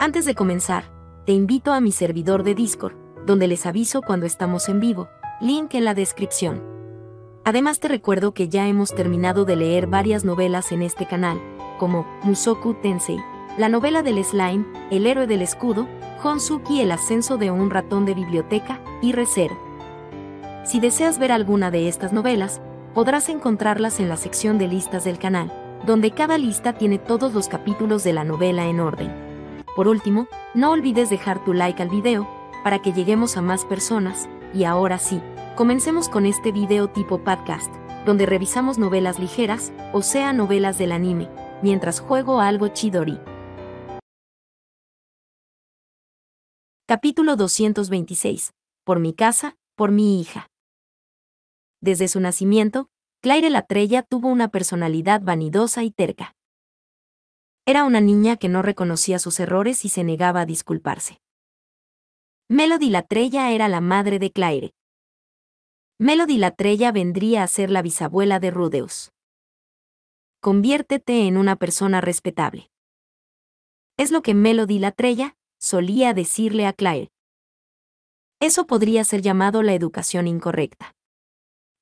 Antes de comenzar, te invito a mi servidor de Discord, donde les aviso cuando estamos en vivo, link en la descripción. Además te recuerdo que ya hemos terminado de leer varias novelas en este canal, como Mushoku Tensei, la novela del slime, El héroe del escudo, Honsuki, el ascenso de un ratón de biblioteca, y Re:Zero. Si deseas ver alguna de estas novelas, podrás encontrarlas en la sección de listas del canal, donde cada lista tiene todos los capítulos de la novela en orden. Por último, no olvides dejar tu like al video, para que lleguemos a más personas, y ahora sí, comencemos con este video tipo podcast, donde revisamos novelas ligeras, o sea novelas del anime, mientras juego a algo Chidori. Capítulo 226. Por mi casa, por mi hija. Desde su nacimiento, Claire Latreia tuvo una personalidad vanidosa y terca. Era una niña que no reconocía sus errores y se negaba a disculparse. Melody Latreia era la madre de Claire. Melody Latreia vendría a ser la bisabuela de Rudeus. Conviértete en una persona respetable. Es lo que Melody Latreia solía decirle a Claire. Eso podría ser llamado la educación incorrecta.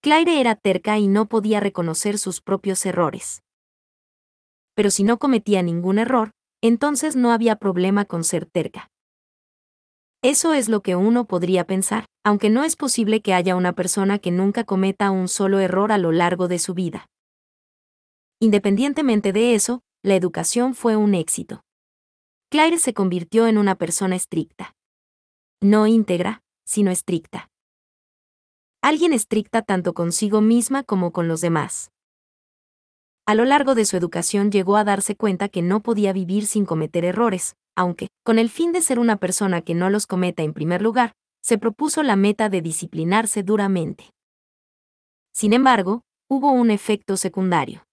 Claire era terca y no podía reconocer sus propios errores. Pero si no cometía ningún error, entonces no había problema con ser terca. Eso es lo que uno podría pensar, aunque no es posible que haya una persona que nunca cometa un solo error a lo largo de su vida. Independientemente de eso, la educación fue un éxito. Claire se convirtió en una persona estricta. No íntegra, sino estricta. Alguien estricta tanto consigo misma como con los demás. A lo largo de su educación llegó a darse cuenta que no podía vivir sin cometer errores, aunque, con el fin de ser una persona que no los cometa en primer lugar, se propuso la meta de disciplinarse duramente. Sin embargo, hubo un efecto secundario.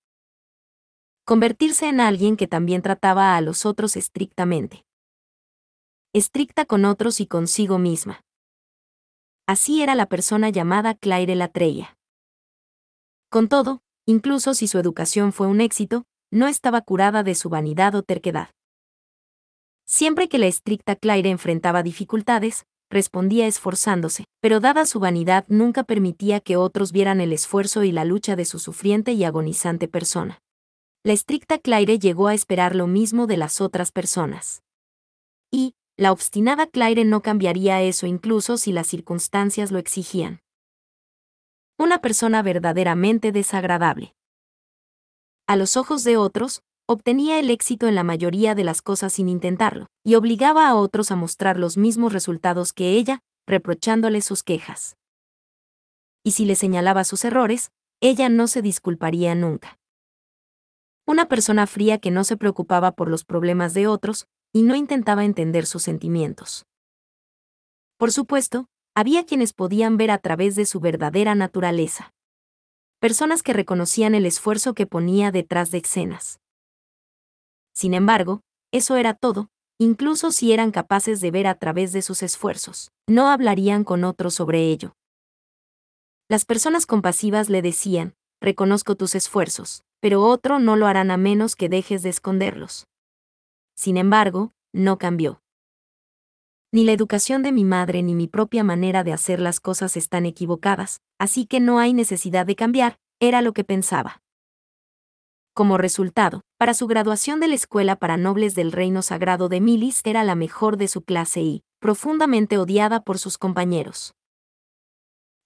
Convertirse en alguien que también trataba a los otros estrictamente. Estricta con otros y consigo misma. Así era la persona llamada Claire Latreia. Con todo, incluso si su educación fue un éxito, no estaba curada de su vanidad o terquedad. Siempre que la estricta Claire enfrentaba dificultades, respondía esforzándose, pero dada su vanidad nunca permitía que otros vieran el esfuerzo y la lucha de su sufriente y agonizante persona. La estricta Claire llegó a esperar lo mismo de las otras personas. Y, la obstinada Claire no cambiaría eso incluso si las circunstancias lo exigían. Una persona verdaderamente desagradable. A los ojos de otros, obtenía el éxito en la mayoría de las cosas sin intentarlo, y obligaba a otros a mostrar los mismos resultados que ella, reprochándole sus quejas. Y si le señalaba sus errores, ella no se disculparía nunca. Una persona fría que no se preocupaba por los problemas de otros, y no intentaba entender sus sentimientos. Por supuesto, había quienes podían ver a través de su verdadera naturaleza. Personas que reconocían el esfuerzo que ponía detrás de escenas. Sin embargo, eso era todo, incluso si eran capaces de ver a través de sus esfuerzos, no hablarían con otros sobre ello. Las personas compasivas le decían, reconozco tus esfuerzos, pero otro no lo harán a menos que dejes de esconderlos. Sin embargo, no cambió. Ni la educación de mi madre ni mi propia manera de hacer las cosas están equivocadas, así que no hay necesidad de cambiar, era lo que pensaba. Como resultado, para su graduación de la Escuela para Nobles del Reino Sagrado de Milis era la mejor de su clase y, profundamente odiada por sus compañeros.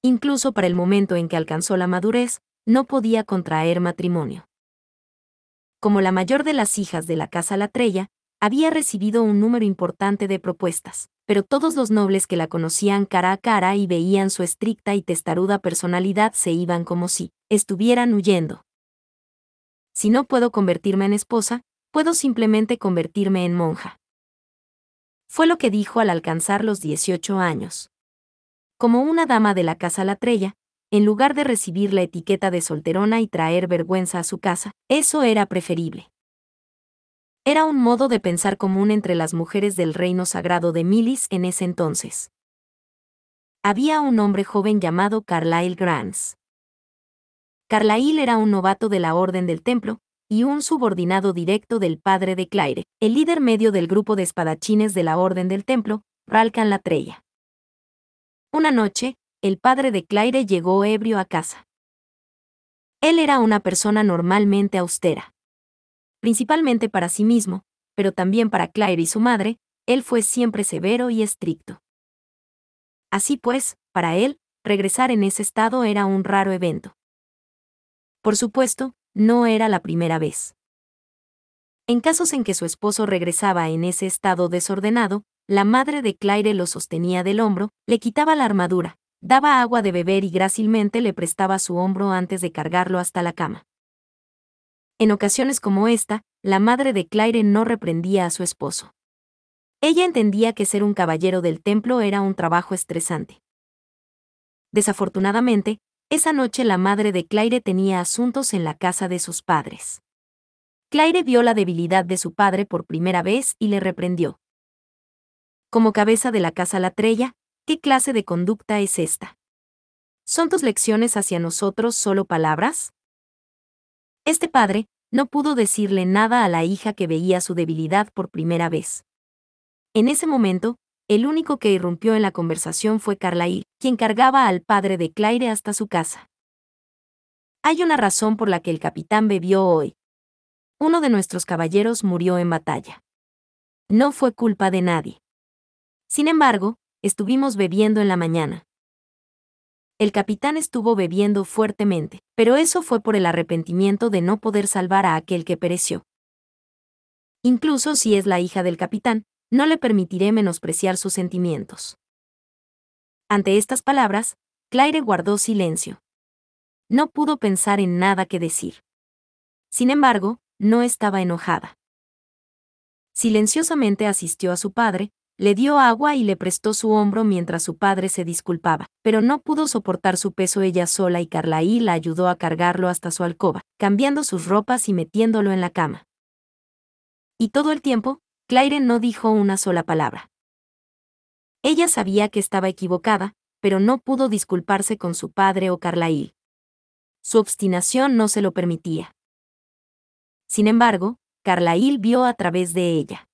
Incluso para el momento en que alcanzó la madurez, no podía contraer matrimonio. Como la mayor de las hijas de la casa Latreia, había recibido un número importante de propuestas, pero todos los nobles que la conocían cara a cara y veían su estricta y testaruda personalidad se iban como si estuvieran huyendo. Si no puedo convertirme en esposa, puedo simplemente convertirme en monja. Fue lo que dijo al alcanzar los 18 años. Como una dama de la casa Latreia, en lugar de recibir la etiqueta de solterona y traer vergüenza a su casa, eso era preferible. Era un modo de pensar común entre las mujeres del reino sagrado de Milis en ese entonces. Había un hombre joven llamado Carlyle Grants. Carlyle era un novato de la Orden del Templo, y un subordinado directo del padre de Claire, el líder medio del grupo de espadachines de la Orden del Templo, Ralkan Latreia. Una noche, el padre de Claire llegó ebrio a casa. Él era una persona normalmente austera. Principalmente para sí mismo, pero también para Claire y su madre, él fue siempre severo y estricto. Así pues, para él, regresar en ese estado era un raro evento. Por supuesto, no era la primera vez. En casos en que su esposo regresaba en ese estado desordenado, la madre de Claire lo sostenía del hombro, le quitaba la armadura, daba agua de beber y grácilmente le prestaba su hombro antes de cargarlo hasta la cama. En ocasiones como esta, la madre de Claire no reprendía a su esposo. Ella entendía que ser un caballero del templo era un trabajo estresante. Desafortunadamente, esa noche la madre de Claire tenía asuntos en la casa de sus padres. Claire vio la debilidad de su padre por primera vez y le reprendió. Como cabeza de la casa Latreia, ¿qué clase de conducta es esta? ¿Son tus lecciones hacia nosotros solo palabras? Este padre no pudo decirle nada a la hija que veía su debilidad por primera vez. En ese momento, el único que irrumpió en la conversación fue Carlyle, quien cargaba al padre de Claire hasta su casa. Hay una razón por la que el capitán bebió hoy. Uno de nuestros caballeros murió en batalla. No fue culpa de nadie. Sin embargo, estuvimos bebiendo en la mañana. El capitán estuvo bebiendo fuertemente, pero eso fue por el arrepentimiento de no poder salvar a aquel que pereció. Incluso si es la hija del capitán, no le permitiré menospreciar sus sentimientos. Ante estas palabras, Claire guardó silencio. No pudo pensar en nada que decir. Sin embargo, no estaba enojada. Silenciosamente asistió a su padre, le dio agua y le prestó su hombro mientras su padre se disculpaba, pero no pudo soportar su peso ella sola y Carlyle la ayudó a cargarlo hasta su alcoba, cambiando sus ropas y metiéndolo en la cama. Y todo el tiempo, Claire no dijo una sola palabra. Ella sabía que estaba equivocada, pero no pudo disculparse con su padre o Carlyle. Su obstinación no se lo permitía. Sin embargo, Carlyle vio a través de ella.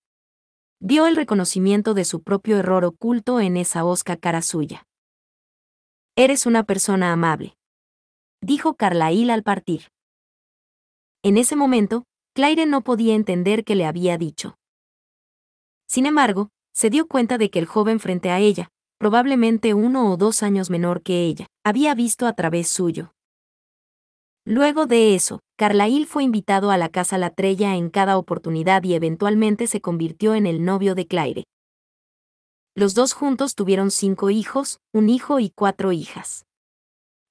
Vio el reconocimiento de su propio error oculto en esa hosca cara suya. Eres una persona amable, dijo Carlyle al partir. En ese momento, Claire no podía entender qué le había dicho. Sin embargo, se dio cuenta de que el joven frente a ella, probablemente 1 o 2 años menor que ella, había visto a través suyo. Luego de eso, Carlyle fue invitado a la casa Latreia en cada oportunidad y eventualmente se convirtió en el novio de Claire. Los dos juntos tuvieron 5 hijos, un hijo y 4 hijas.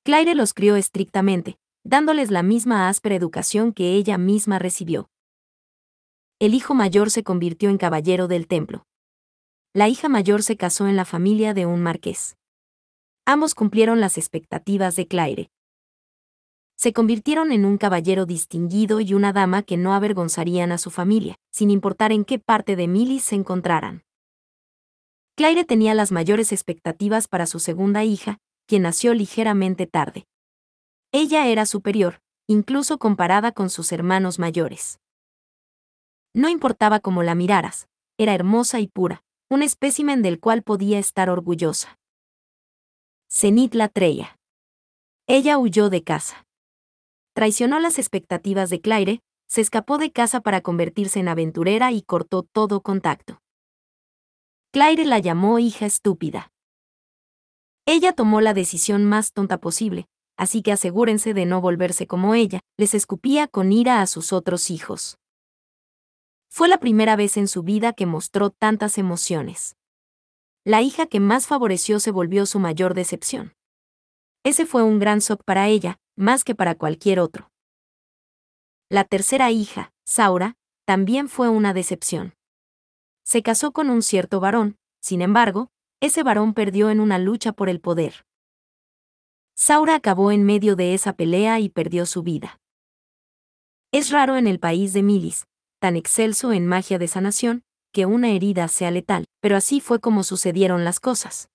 Claire los crió estrictamente, dándoles la misma áspera educación que ella misma recibió. El hijo mayor se convirtió en caballero del templo. La hija mayor se casó en la familia de un marqués. Ambos cumplieron las expectativas de Claire. Se convirtieron en un caballero distinguido y una dama que no avergonzarían a su familia, sin importar en qué parte de Milis se encontraran. Claire tenía las mayores expectativas para su segunda hija, quien nació ligeramente tarde. Ella era superior, incluso comparada con sus hermanos mayores. No importaba cómo la miraras, era hermosa y pura, un espécimen del cual podía estar orgullosa. Zenith Latreia. Ella huyó de casa. Traicionó las expectativas de Claire, se escapó de casa para convertirse en aventurera y cortó todo contacto. Claire la llamó hija estúpida. Ella tomó la decisión más tonta posible, así que asegúrense de no volverse como ella, les escupía con ira a sus otros hijos. Fue la primera vez en su vida que mostró tantas emociones. La hija que más favoreció se volvió su mayor decepción. Ese fue un gran shock para ella, más que para cualquier otro. La tercera hija, Saura, también fue una decepción. Se casó con un cierto varón, sin embargo, ese varón perdió en una lucha por el poder. Saura acabó en medio de esa pelea y perdió su vida. Es raro en el país de Milis, tan excelso en magia de sanación, que una herida sea letal, pero así fue como sucedieron las cosas.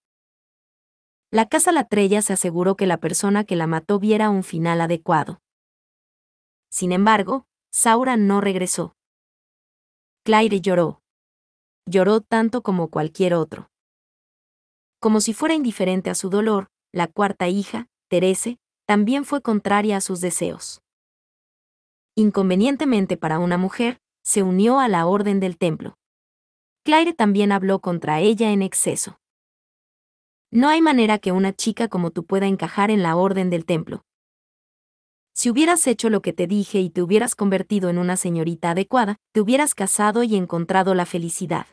La casa Latreia se aseguró que la persona que la mató viera un final adecuado. Sin embargo, Saura no regresó. Claire lloró. Lloró tanto como cualquier otro. Como si fuera indiferente a su dolor, la cuarta hija, Therese, también fue contraria a sus deseos. Inconvenientemente para una mujer, se unió a la Orden del Templo. Claire también habló contra ella en exceso. No hay manera que una chica como tú pueda encajar en la Orden del Templo. Si hubieras hecho lo que te dije y te hubieras convertido en una señorita adecuada, te hubieras casado y encontrado la felicidad.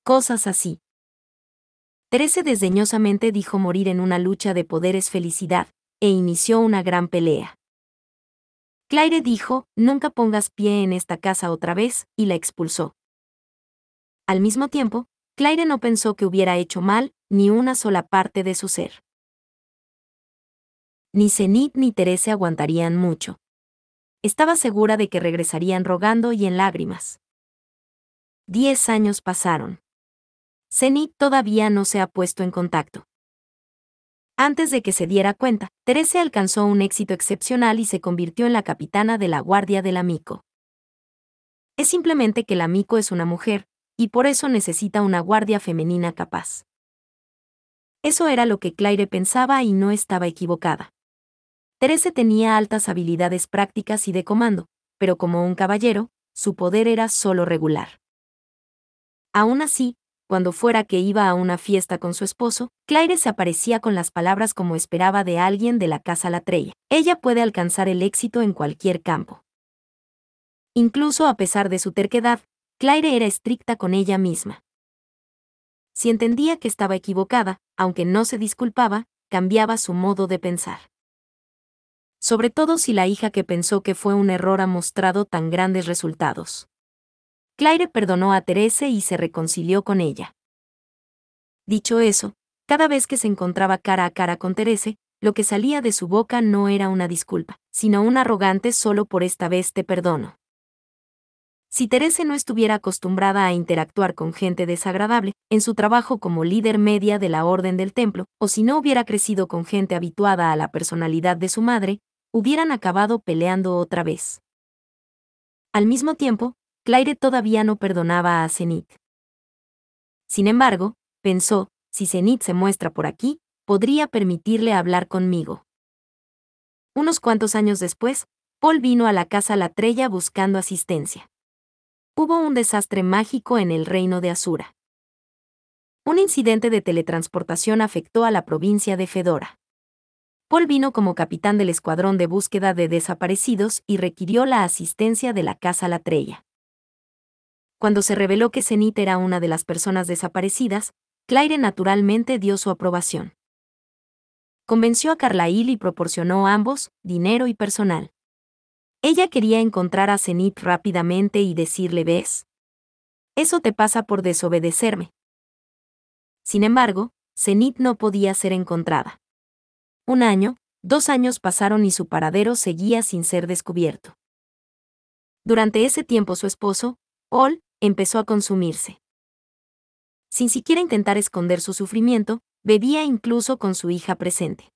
Cosas así. Therese desdeñosamente dijo morir en una lucha de poder es felicidad, e inició una gran pelea. Claire dijo, nunca pongas pie en esta casa otra vez, y la expulsó. Al mismo tiempo, Claire no pensó que hubiera hecho mal, ni una sola parte de su ser. Ni Zenith ni Therese aguantarían mucho. Estaba segura de que regresarían rogando y en lágrimas. 10 años pasaron. Zenith todavía no se ha puesto en contacto. Antes de que se diera cuenta, Therese alcanzó un éxito excepcional y se convirtió en la capitana de la Guardia del Amico. Es simplemente que la Amico es una mujer, y por eso necesita una guardia femenina capaz. Eso era lo que Claire pensaba y no estaba equivocada. Therese tenía altas habilidades prácticas y de comando, pero como un caballero, su poder era solo regular. Aún así, cuando fuera que iba a una fiesta con su esposo, Claire se aparecía con las palabras como esperaba de alguien de la casa Latreille. Ella puede alcanzar el éxito en cualquier campo. Incluso a pesar de su terquedad, Claire era estricta con ella misma. Si entendía que estaba equivocada, aunque no se disculpaba, cambiaba su modo de pensar. Sobre todo si la hija que pensó que fue un error ha mostrado tan grandes resultados. Claire perdonó a Therese y se reconcilió con ella. Dicho eso, cada vez que se encontraba cara a cara con Therese, lo que salía de su boca no era una disculpa, sino un arrogante solo por esta vez te perdono. Si Therese no estuviera acostumbrada a interactuar con gente desagradable, en su trabajo como líder media de la Orden del Templo, o si no hubiera crecido con gente habituada a la personalidad de su madre, hubieran acabado peleando otra vez. Al mismo tiempo, Claire todavía no perdonaba a Zenith. Sin embargo, pensó, si Zenith se muestra por aquí, podría permitirle hablar conmigo. Unos cuantos años después, Paul vino a la casa Latreille buscando asistencia. Hubo un desastre mágico en el reino de Asura. Un incidente de teletransportación afectó a la provincia de Fedora. Paul vino como capitán del escuadrón de búsqueda de desaparecidos y requirió la asistencia de la casa Latreille. Cuando se reveló que Zenith era una de las personas desaparecidas, Claire naturalmente dio su aprobación. Convenció a Carlyle y proporcionó a ambos dinero y personal. Ella quería encontrar a Zenith rápidamente y decirle ¿ves? Eso te pasa por desobedecerme. Sin embargo, Zenith no podía ser encontrada. 1 año, 2 años pasaron y su paradero seguía sin ser descubierto. Durante ese tiempo su esposo, Paul, empezó a consumirse. Sin siquiera intentar esconder su sufrimiento, bebía incluso con su hija presente.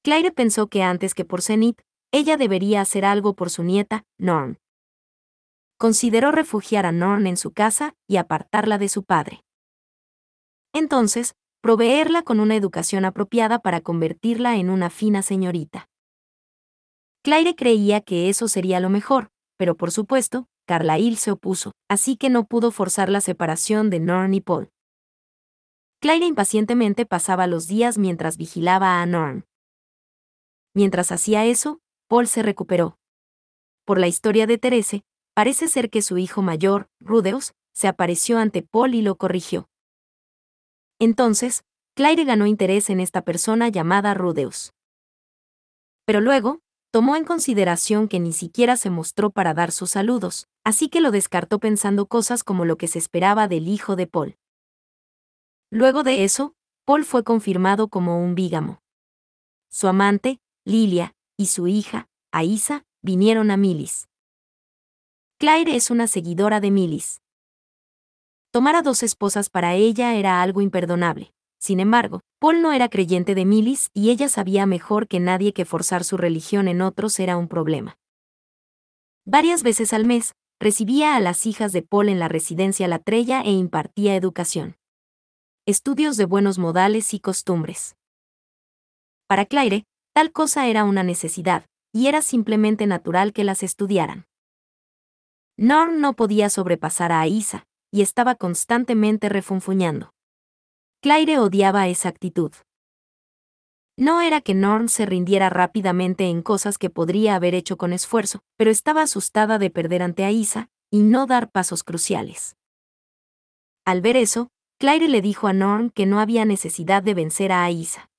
Claire pensó que antes que por Zenith, ella debería hacer algo por su nieta, Norn. Consideró refugiar a Norn en su casa y apartarla de su padre. Entonces, proveerla con una educación apropiada para convertirla en una fina señorita. Claire creía que eso sería lo mejor, pero por supuesto, Carlyle se opuso, así que no pudo forzar la separación de Norn y Paul. Claire impacientemente pasaba los días mientras vigilaba a Norn. Mientras hacía eso, Paul se recuperó. Por la historia de Therese, parece ser que su hijo mayor, Rudeus, se apareció ante Paul y lo corrigió. Entonces, Claire ganó interés en esta persona llamada Rudeus. Pero luego, tomó en consideración que ni siquiera se mostró para dar sus saludos, así que lo descartó pensando cosas como lo que se esperaba del hijo de Paul. Luego de eso, Paul fue confirmado como un bígamo. Su amante, Lilia, y su hija, Aisa, vinieron a Milis. Claire es una seguidora de Milis. Tomar a 2 esposas para ella era algo imperdonable. Sin embargo, Paul no era creyente de Milis y ella sabía mejor que nadie que forzar su religión en otros era un problema. Varias veces al mes, recibía a las hijas de Paul en la residencia La Trella e impartía educación. Estudios de buenos modales y costumbres. Para Claire, tal cosa era una necesidad, y era simplemente natural que las estudiaran. Norm no podía sobrepasar a Aisa, y estaba constantemente refunfuñando. Claire odiaba esa actitud. No era que Norm se rindiera rápidamente en cosas que podría haber hecho con esfuerzo, pero estaba asustada de perder ante Aisa y no dar pasos cruciales. Al ver eso, Claire le dijo a Norm que no había necesidad de vencer a Aisa.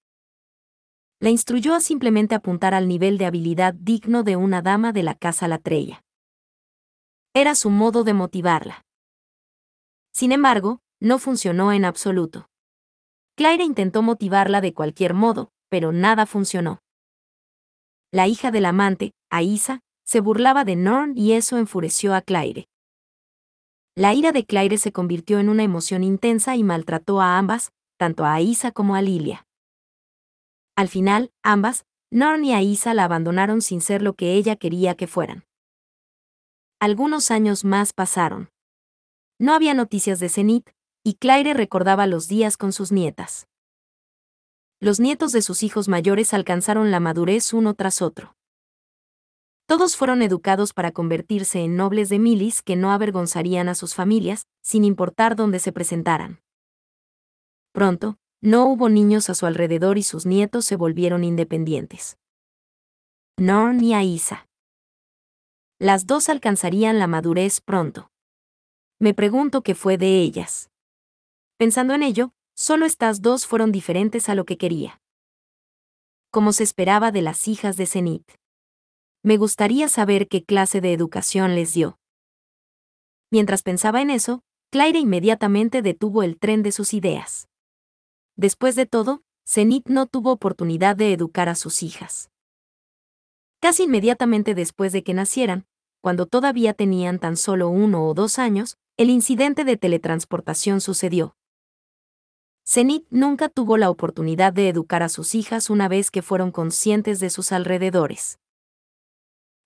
La instruyó a simplemente apuntar al nivel de habilidad digno de una dama de la casa La Trella. Era su modo de motivarla. Sin embargo, no funcionó en absoluto. Claire intentó motivarla de cualquier modo, pero nada funcionó. La hija del amante, Aisa, se burlaba de Norm y eso enfureció a Claire. La ira de Claire se convirtió en una emoción intensa y maltrató a ambas, tanto a Aisa como a Lilia. Al final, ambas, Norm y Aisa, la abandonaron sin ser lo que ella quería que fueran. Algunos años más pasaron. No había noticias de Zenith, y Claire recordaba los días con sus nietas. Los nietos de sus hijos mayores alcanzaron la madurez uno tras otro. Todos fueron educados para convertirse en nobles de milis que no avergonzarían a sus familias, sin importar dónde se presentaran. Pronto, no hubo niños a su alrededor y sus nietos se volvieron independientes. Norm y Aisa. Las dos alcanzarían la madurez pronto. Me pregunto qué fue de ellas. Pensando en ello, solo estas dos fueron diferentes a lo que quería. Como se esperaba de las hijas de Zenith. Me gustaría saber qué clase de educación les dio. Mientras pensaba en eso, Claire inmediatamente detuvo el tren de sus ideas. Después de todo, Zenith no tuvo oportunidad de educar a sus hijas. Casi inmediatamente después de que nacieran, cuando todavía tenían tan solo 1 o 2 años, el incidente de teletransportación sucedió. Zenith nunca tuvo la oportunidad de educar a sus hijas una vez que fueron conscientes de sus alrededores.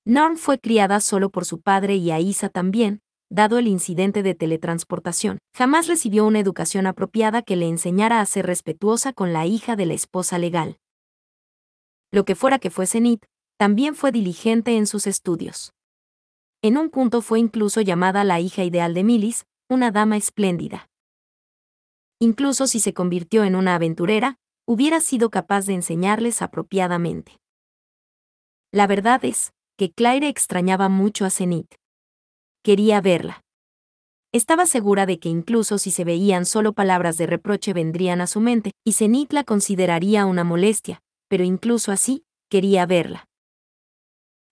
Norm fue criada solo por su padre y Aisa también, dado el incidente de teletransportación. Jamás recibió una educación apropiada que le enseñara a ser respetuosa con la hija de la esposa legal. Lo que fuera que fue Zenith, también fue diligente en sus estudios. En un punto fue incluso llamada la hija ideal de Milis, una dama espléndida. Incluso si se convirtió en una aventurera, hubiera sido capaz de enseñarles apropiadamente. La verdad es que Claire extrañaba mucho a Zenith. Quería verla. Estaba segura de que incluso si se veían solo palabras de reproche vendrían a su mente, y Zenith la consideraría una molestia, pero incluso así, quería verla.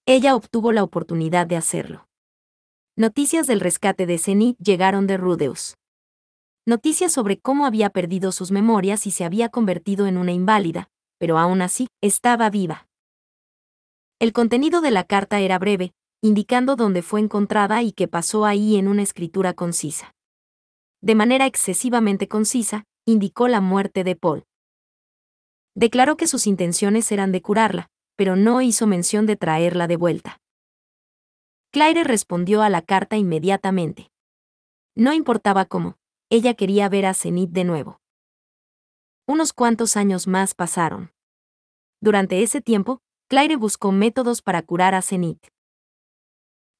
Ella obtuvo la oportunidad de hacerlo. Noticias del rescate de Zenith llegaron de Rudeus. Noticias sobre cómo había perdido sus memorias y se había convertido en una inválida, pero aún así, estaba viva. El contenido de la carta era breve, indicando dónde fue encontrada y qué pasó ahí en una escritura concisa. De manera excesivamente concisa, indicó la muerte de Paul. Declaró que sus intenciones eran de curarla, pero no hizo mención de traerla de vuelta. Claire respondió a la carta inmediatamente. No importaba cómo, ella quería ver a Zenith de nuevo. Unos cuantos años más pasaron. Durante ese tiempo, Claire buscó métodos para curar a Zenith.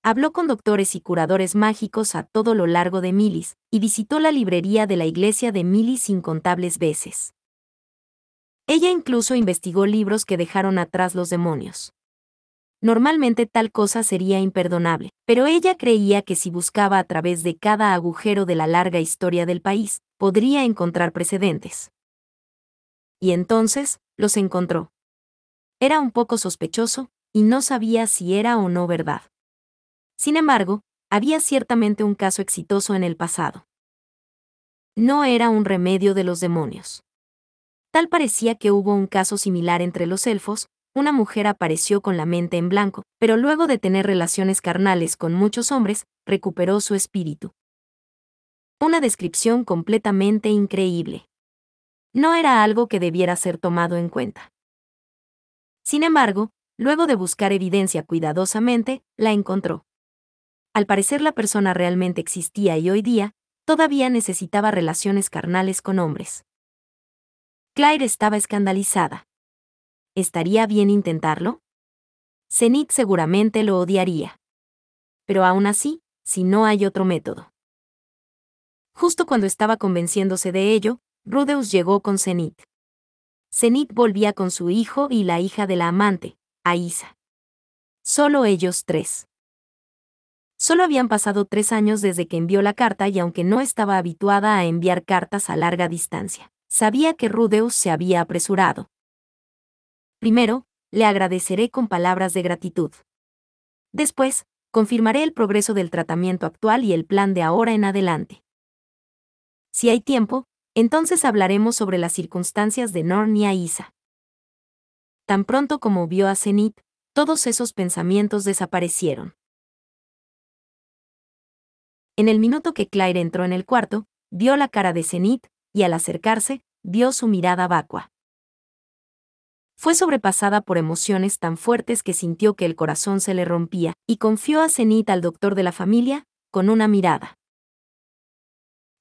Habló con doctores y curadores mágicos a todo lo largo de Milis, y visitó la librería de la iglesia de Milis incontables veces. Ella incluso investigó libros que dejaron atrás los demonios. Normalmente tal cosa sería imperdonable, pero ella creía que si buscaba a través de cada agujero de la larga historia del país, podría encontrar precedentes. Y entonces, los encontró. Era un poco sospechoso, y no sabía si era o no verdad. Sin embargo, había ciertamente un caso exitoso en el pasado. No era un remedio de los demonios. Tal parecía que hubo un caso similar entre los elfos. Una mujer apareció con la mente en blanco, pero luego de tener relaciones carnales con muchos hombres, recuperó su espíritu. Una descripción completamente increíble. No era algo que debiera ser tomado en cuenta. Sin embargo, luego de buscar evidencia cuidadosamente, la encontró. Al parecer la persona realmente existía y hoy día, todavía necesitaba relaciones carnales con hombres. Claire estaba escandalizada. ¿Estaría bien intentarlo? Zenith seguramente lo odiaría. Pero aún así, si no hay otro método. Justo cuando estaba convenciéndose de ello, Rudeus llegó con Zenith. Zenith volvía con su hijo y la hija de la amante, Aisa. Solo ellos tres. Solo habían pasado 3 años desde que envió la carta y aunque no estaba habituada a enviar cartas a larga distancia, sabía que Rudeus se había apresurado. Primero, le agradeceré con palabras de gratitud. Después, confirmaré el progreso del tratamiento actual y el plan de ahora en adelante. Si hay tiempo, entonces hablaremos sobre las circunstancias de Norn y Aisa. Tan pronto como vio a Zenith, todos esos pensamientos desaparecieron. En el minuto que Claire entró en el cuarto, vio la cara de Zenith, y al acercarse, vio su mirada vacua. Fue sobrepasada por emociones tan fuertes que sintió que el corazón se le rompía, y confió a Zenith al doctor de la familia, con una mirada.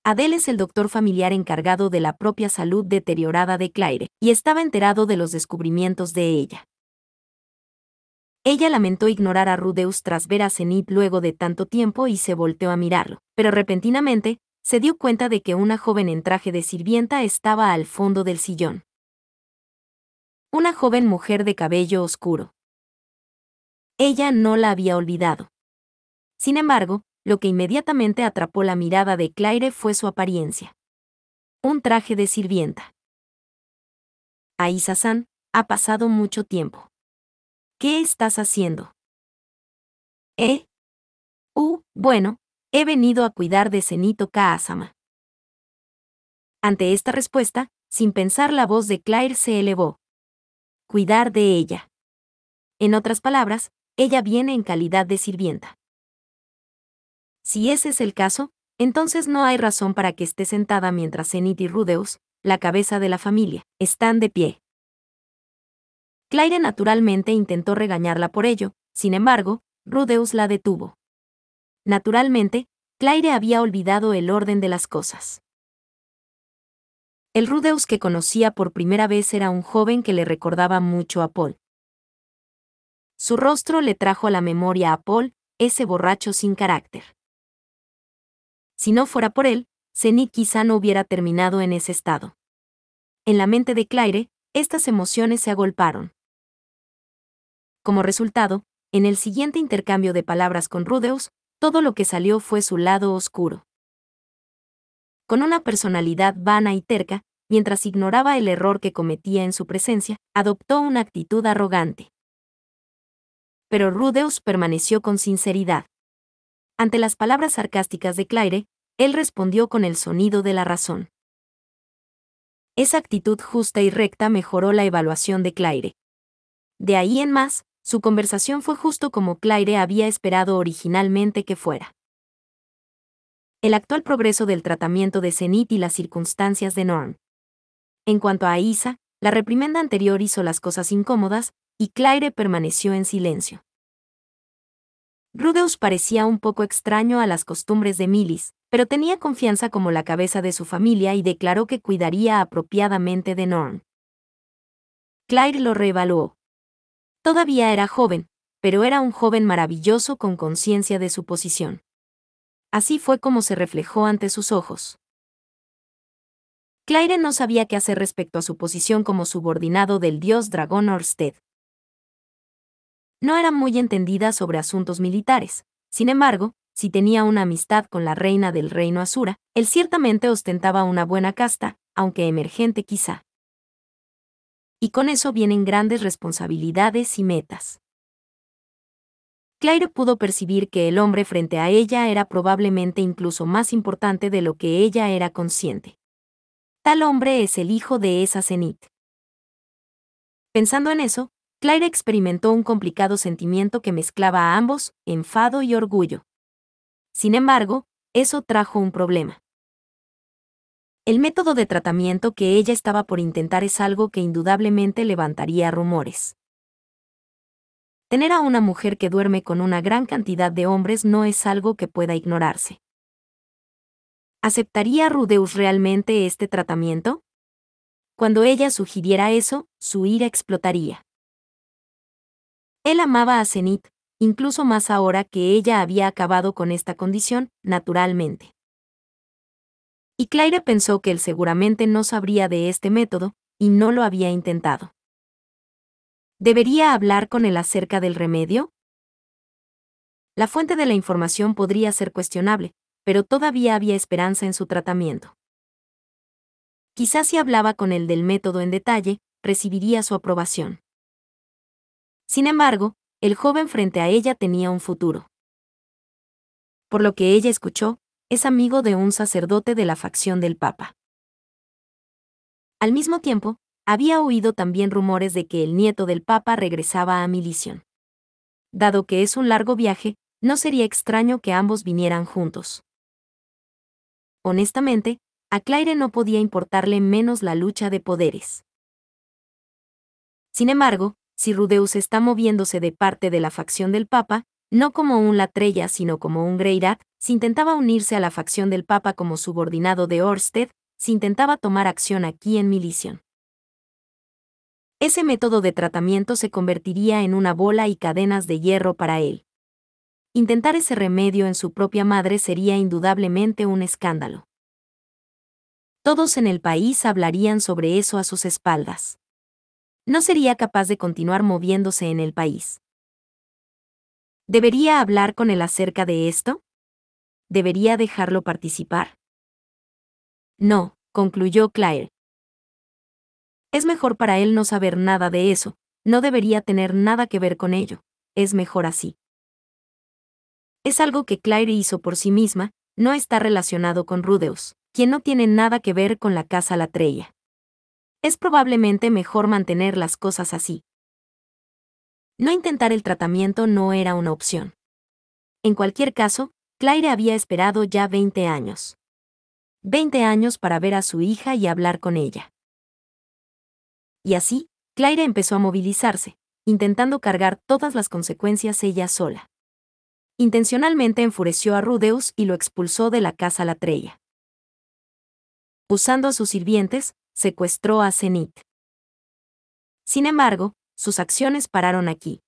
Adele es el doctor familiar encargado de la propia salud deteriorada de Claire, y estaba enterado de los descubrimientos de ella. Ella lamentó ignorar a Rudeus tras ver a Zenith luego de tanto tiempo y se volteó a mirarlo, pero repentinamente, se dio cuenta de que una joven en traje de sirvienta estaba al fondo del sillón. Una joven mujer de cabello oscuro. Ella no la había olvidado. Sin embargo, lo que inmediatamente atrapó la mirada de Claire fue su apariencia. Un traje de sirvienta. Aisa-san, ha pasado mucho tiempo. ¿Qué estás haciendo? Bueno, he venido a cuidar de Zenith Kaasama. Ante esta respuesta, sin pensar la voz de Claire se elevó. Cuidar de ella. En otras palabras, ella viene en calidad de sirvienta. Si ese es el caso, entonces no hay razón para que esté sentada mientras Zenith y Rudeus, la cabeza de la familia, están de pie. Claire naturalmente intentó regañarla por ello, sin embargo, Rudeus la detuvo. Naturalmente, Claire había olvidado el orden de las cosas. El Rudeus que conocía por primera vez era un joven que le recordaba mucho a Paul. Su rostro le trajo a la memoria a Paul, ese borracho sin carácter. Si no fuera por él, Zenith quizá no hubiera terminado en ese estado. En la mente de Claire, estas emociones se agolparon. Como resultado, en el siguiente intercambio de palabras con Rudeus, todo lo que salió fue su lado oscuro. Con una personalidad vana y terca, mientras ignoraba el error que cometía en su presencia, adoptó una actitud arrogante. Pero Rudeus permaneció con sinceridad. Ante las palabras sarcásticas de Claire, él respondió con el sonido de la razón. Esa actitud justa y recta mejoró la evaluación de Claire. De ahí en más, su conversación fue justo como Claire había esperado originalmente que fuera. El actual progreso del tratamiento de Zenith y las circunstancias de Norm. En cuanto a Aisa, la reprimenda anterior hizo las cosas incómodas, y Claire permaneció en silencio. Rudeus parecía un poco extraño a las costumbres de Millis, pero tenía confianza como la cabeza de su familia y declaró que cuidaría apropiadamente de Norm. Claire lo reevaluó. Todavía era joven, pero era un joven maravilloso con conciencia de su posición. Así fue como se reflejó ante sus ojos. Claire no sabía qué hacer respecto a su posición como subordinado del dios dragón Orsted. No era muy entendida sobre asuntos militares. Sin embargo, si tenía una amistad con la reina del reino Asura, él ciertamente ostentaba una buena casta, aunque emergente quizá. Y con eso vienen grandes responsabilidades y metas. Claire pudo percibir que el hombre frente a ella era probablemente incluso más importante de lo que ella era consciente. Tal hombre es el hijo de esa Zenith. Pensando en eso, Claire experimentó un complicado sentimiento que mezclaba a ambos, enfado y orgullo. Sin embargo, eso trajo un problema. El método de tratamiento que ella estaba por intentar es algo que indudablemente levantaría rumores. Tener a una mujer que duerme con una gran cantidad de hombres no es algo que pueda ignorarse. ¿Aceptaría Rudeus realmente este tratamiento? Cuando ella sugiriera eso, su ira explotaría. Él amaba a Zenith, incluso más ahora que ella había acabado con esta condición, naturalmente. Y Claire pensó que él seguramente no sabría de este método, y no lo había intentado. ¿Debería hablar con él acerca del remedio? La fuente de la información podría ser cuestionable, pero todavía había esperanza en su tratamiento. Quizás si hablaba con él del método en detalle, recibiría su aprobación. Sin embargo, el joven frente a ella tenía un futuro. Por lo que ella escuchó, es amigo de un sacerdote de la facción del Papa. Al mismo tiempo, había oído también rumores de que el nieto del Papa regresaba a Milicion. Dado que es un largo viaje, no sería extraño que ambos vinieran juntos. Honestamente, a Claire no podía importarle menos la lucha de poderes. Sin embargo, si Rudeus está moviéndose de parte de la facción del Papa, no como un Latreya sino como un Greirat, si intentaba unirse a la facción del Papa como subordinado de Orsted, si intentaba tomar acción aquí en Milicion. Ese método de tratamiento se convertiría en una bola y cadenas de hierro para él. Intentar ese remedio en su propia madre sería indudablemente un escándalo. Todos en el país hablarían sobre eso a sus espaldas. No sería capaz de continuar moviéndose en el país. ¿Debería hablar con él acerca de esto? ¿Debería dejarlo participar? No, concluyó Claire. Es mejor para él no saber nada de eso, no debería tener nada que ver con ello, es mejor así. Es algo que Claire hizo por sí misma, no está relacionado con Rudeus, quien no tiene nada que ver con la casa Latreya. Es probablemente mejor mantener las cosas así. No intentar el tratamiento no era una opción. En cualquier caso, Claire había esperado ya 20 años. 20 años para ver a su hija y hablar con ella. Y así, Claire empezó a movilizarse, intentando cargar todas las consecuencias ella sola. Intencionalmente enfureció a Rudeus y lo expulsó de la casa Latreya. Usando a sus sirvientes, secuestró a Zenith. Sin embargo, sus acciones pararon aquí.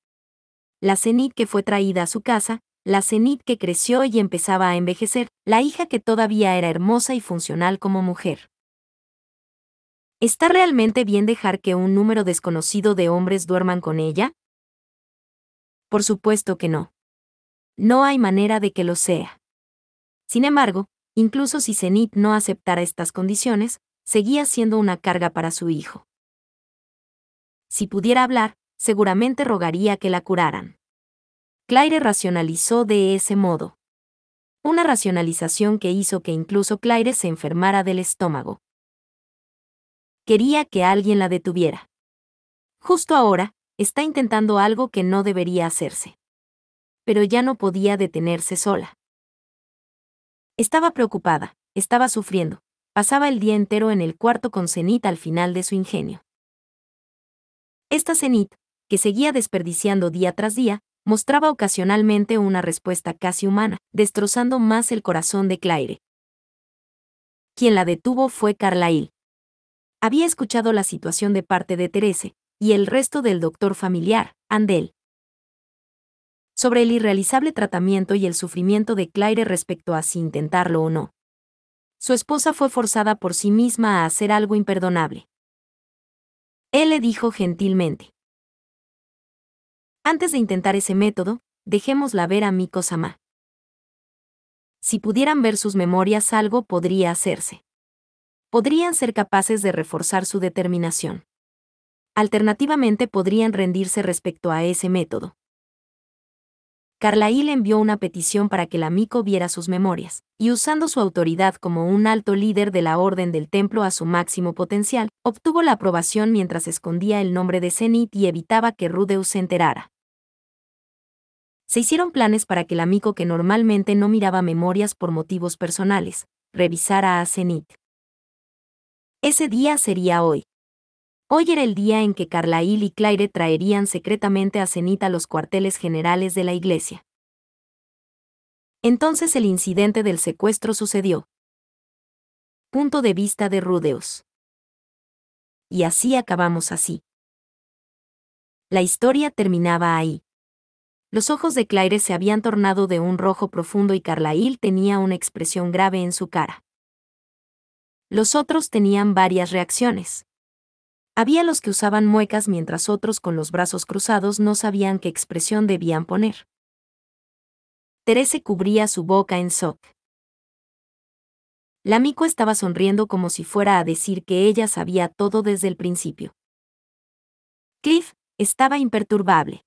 La Zenith que fue traída a su casa, la Zenith que creció y empezaba a envejecer, la hija que todavía era hermosa y funcional como mujer. ¿Está realmente bien dejar que un número desconocido de hombres duerman con ella? Por supuesto que no. No hay manera de que lo sea. Sin embargo, incluso si Zenith no aceptara estas condiciones, seguía siendo una carga para su hijo. Si pudiera hablar, seguramente rogaría que la curaran. Claire racionalizó de ese modo. Una racionalización que hizo que incluso Claire se enfermara del estómago. Quería que alguien la detuviera. Justo ahora, está intentando algo que no debería hacerse. Pero ya no podía detenerse sola. Estaba preocupada, estaba sufriendo, pasaba el día entero en el cuarto con Zenith al final de su ingenio. Esta Zenith, que seguía desperdiciando día tras día, mostraba ocasionalmente una respuesta casi humana, destrozando más el corazón de Claire. Quien la detuvo fue Carlyle. Había escuchado la situación de parte de Therese, y el resto del doctor familiar, Andel, sobre el irrealizable tratamiento y el sufrimiento de Claire respecto a si intentarlo o no. Su esposa fue forzada por sí misma a hacer algo imperdonable. Él le dijo gentilmente: antes de intentar ese método, dejémosla ver a Miko-sama. Si pudieran ver sus memorias, algo podría hacerse. Podrían ser capaces de reforzar su determinación. Alternativamente podrían rendirse respecto a ese método. Carlyle envió una petición para que la Miko viera sus memorias, y usando su autoridad como un alto líder de la Orden del Templo a su máximo potencial, obtuvo la aprobación mientras escondía el nombre de Zenith y evitaba que Rudeus se enterara. Se hicieron planes para que la Miko, que normalmente no miraba memorias por motivos personales, revisara a Zenith. Ese día sería hoy. Hoy era el día en que Carlyle y Claire traerían secretamente a Zenith a los cuarteles generales de la iglesia. Entonces el incidente del secuestro sucedió. Punto de vista de Rudeus. Y así acabamos así. La historia terminaba ahí. Los ojos de Claire se habían tornado de un rojo profundo y Carlyle tenía una expresión grave en su cara. Los otros tenían varias reacciones. Había los que usaban muecas mientras otros con los brazos cruzados no sabían qué expresión debían poner. Therese cubría su boca en shock. La Mico estaba sonriendo como si fuera a decir que ella sabía todo desde el principio. Cliff estaba imperturbable.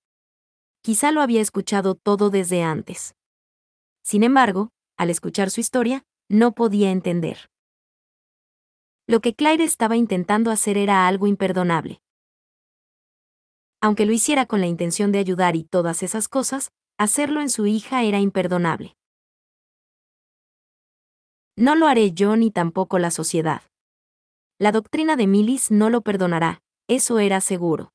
Quizá lo había escuchado todo desde antes. Sin embargo, al escuchar su historia, no podía entender. Lo que Claire estaba intentando hacer era algo imperdonable. Aunque lo hiciera con la intención de ayudar y todas esas cosas, hacerlo en su hija era imperdonable. No lo haré yo ni tampoco la sociedad. La doctrina de Millis no lo perdonará, eso era seguro.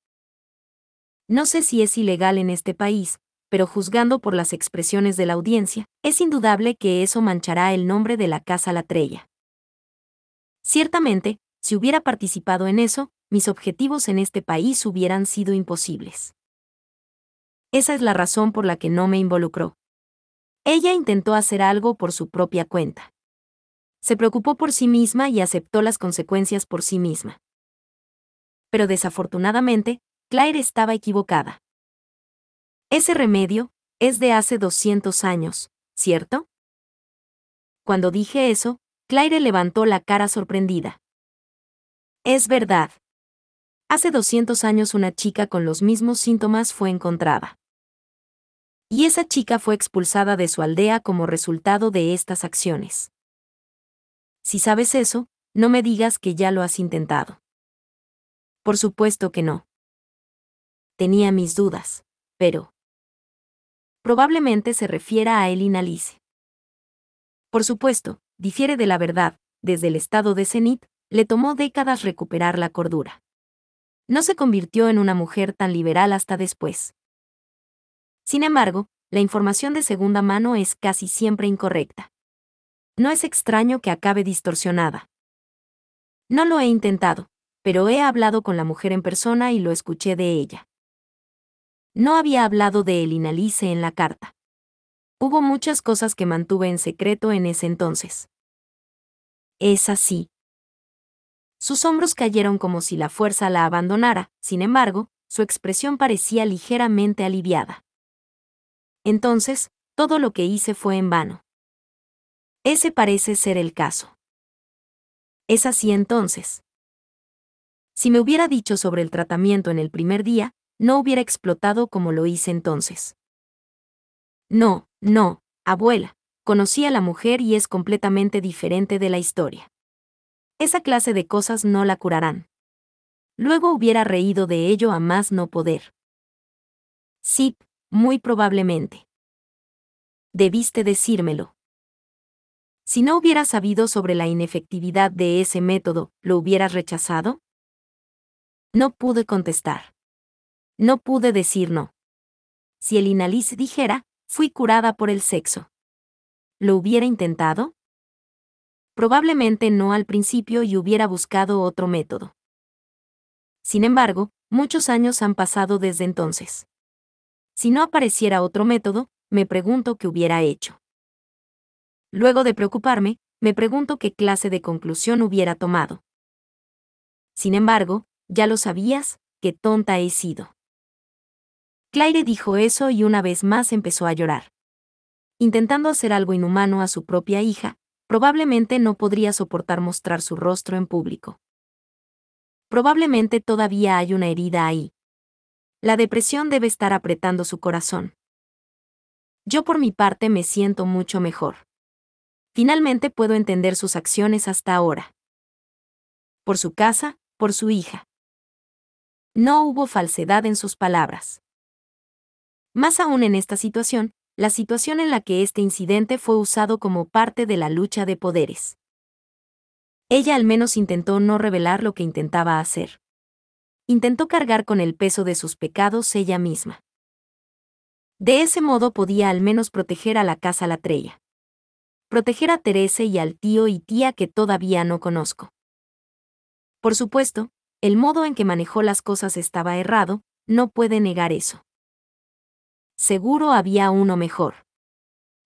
No sé si es ilegal en este país, pero juzgando por las expresiones de la audiencia, es indudable que eso manchará el nombre de la Casa Latrella. Ciertamente, si hubiera participado en eso, mis objetivos en este país hubieran sido imposibles. Esa es la razón por la que no me involucró. Ella intentó hacer algo por su propia cuenta. Se preocupó por sí misma y aceptó las consecuencias por sí misma. Pero desafortunadamente, Claire estaba equivocada. Ese remedio es de hace 200 años, ¿cierto? Cuando dije eso, Claire levantó la cara sorprendida. Es verdad. Hace 200 años una chica con los mismos síntomas fue encontrada. Y esa chica fue expulsada de su aldea como resultado de estas acciones. Si sabes eso, no me digas que ya lo has intentado. Por supuesto que no. Tenía mis dudas, pero... probablemente se refiera a Elina Lice. Por supuesto, difiere de la verdad, desde el estado de Zenith, le tomó décadas recuperar la cordura. No se convirtió en una mujer tan liberal hasta después. Sin embargo, la información de segunda mano es casi siempre incorrecta. No es extraño que acabe distorsionada. No lo he intentado, pero he hablado con la mujer en persona y lo escuché de ella. No había hablado de Elina Lice en la carta. Hubo muchas cosas que mantuve en secreto en ese entonces. Es así. Sus hombros cayeron como si la fuerza la abandonara, sin embargo, su expresión parecía ligeramente aliviada. Entonces, todo lo que hice fue en vano. Ese parece ser el caso. Es así entonces. Si me hubiera dicho sobre el tratamiento en el primer día, no hubiera explotado como lo hice entonces. No, abuela, conocí a la mujer y es completamente diferente de la historia. Esa clase de cosas no la curarán. Luego hubiera reído de ello a más no poder. Sí, muy probablemente. Debiste decírmelo. Si no hubieras sabido sobre la inefectividad de ese método, ¿lo hubieras rechazado? No pude contestar. No pude decir no. Si el Inalice dijera, fui curada por el sexo. ¿Lo hubiera intentado? Probablemente no al principio y hubiera buscado otro método. Sin embargo, muchos años han pasado desde entonces. Si no apareciera otro método, me pregunto qué hubiera hecho. Luego de preocuparme, me pregunto qué clase de conclusión hubiera tomado. Sin embargo, ya lo sabías, qué tonta he sido. Claire dijo eso y una vez más empezó a llorar. Intentando hacer algo inhumano a su propia hija, probablemente no podría soportar mostrar su rostro en público. Probablemente todavía hay una herida ahí. La depresión debe estar apretando su corazón. Yo por mi parte me siento mucho mejor. Finalmente puedo entender sus acciones hasta ahora. Por su casa, por su hija. No hubo falsedad en sus palabras. Más aún en esta situación, la situación en la que este incidente fue usado como parte de la lucha de poderes. Ella al menos intentó no revelar lo que intentaba hacer. intentó cargar con el peso de sus pecados ella misma. De ese modo podía al menos proteger a la casa Latreia. Proteger a Teresa y al tío y tía que todavía no conozco. Por supuesto, el modo en que manejó las cosas estaba errado, no puede negar eso. Seguro había uno mejor.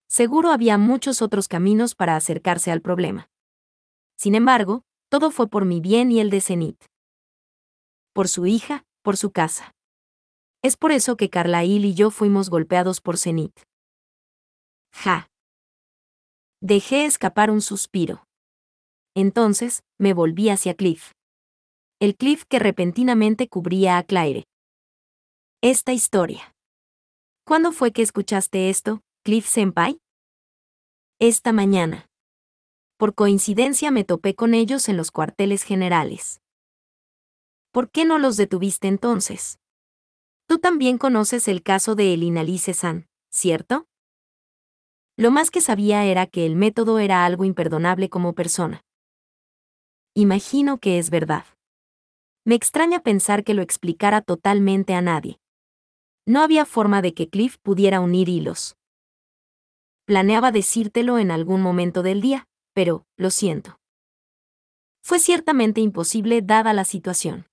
Seguro había muchos otros caminos para acercarse al problema. Sin embargo, todo fue por mi bien y el de Zenith. Por su hija, por su casa. Es por eso que Carlyle y yo fuimos golpeados por Zenith. Ja. Dejé escapar un suspiro. Entonces, me volví hacia Cliff. El Cliff que repentinamente cubría a Claire. Esta historia. ¿Cuándo fue que escuchaste esto, Cliff Senpai? Esta mañana. Por coincidencia me topé con ellos en los cuarteles generales. ¿Por qué no los detuviste entonces? Tú también conoces el caso de Elina Lice-san, ¿cierto? Lo más que sabía era que el método era algo imperdonable como persona. Imagino que es verdad. Me extraña pensar que lo explicara totalmente a nadie. No había forma de que Cliff pudiera unir hilos. Planeaba decírtelo en algún momento del día, pero, lo siento. Fue ciertamente imposible dada la situación.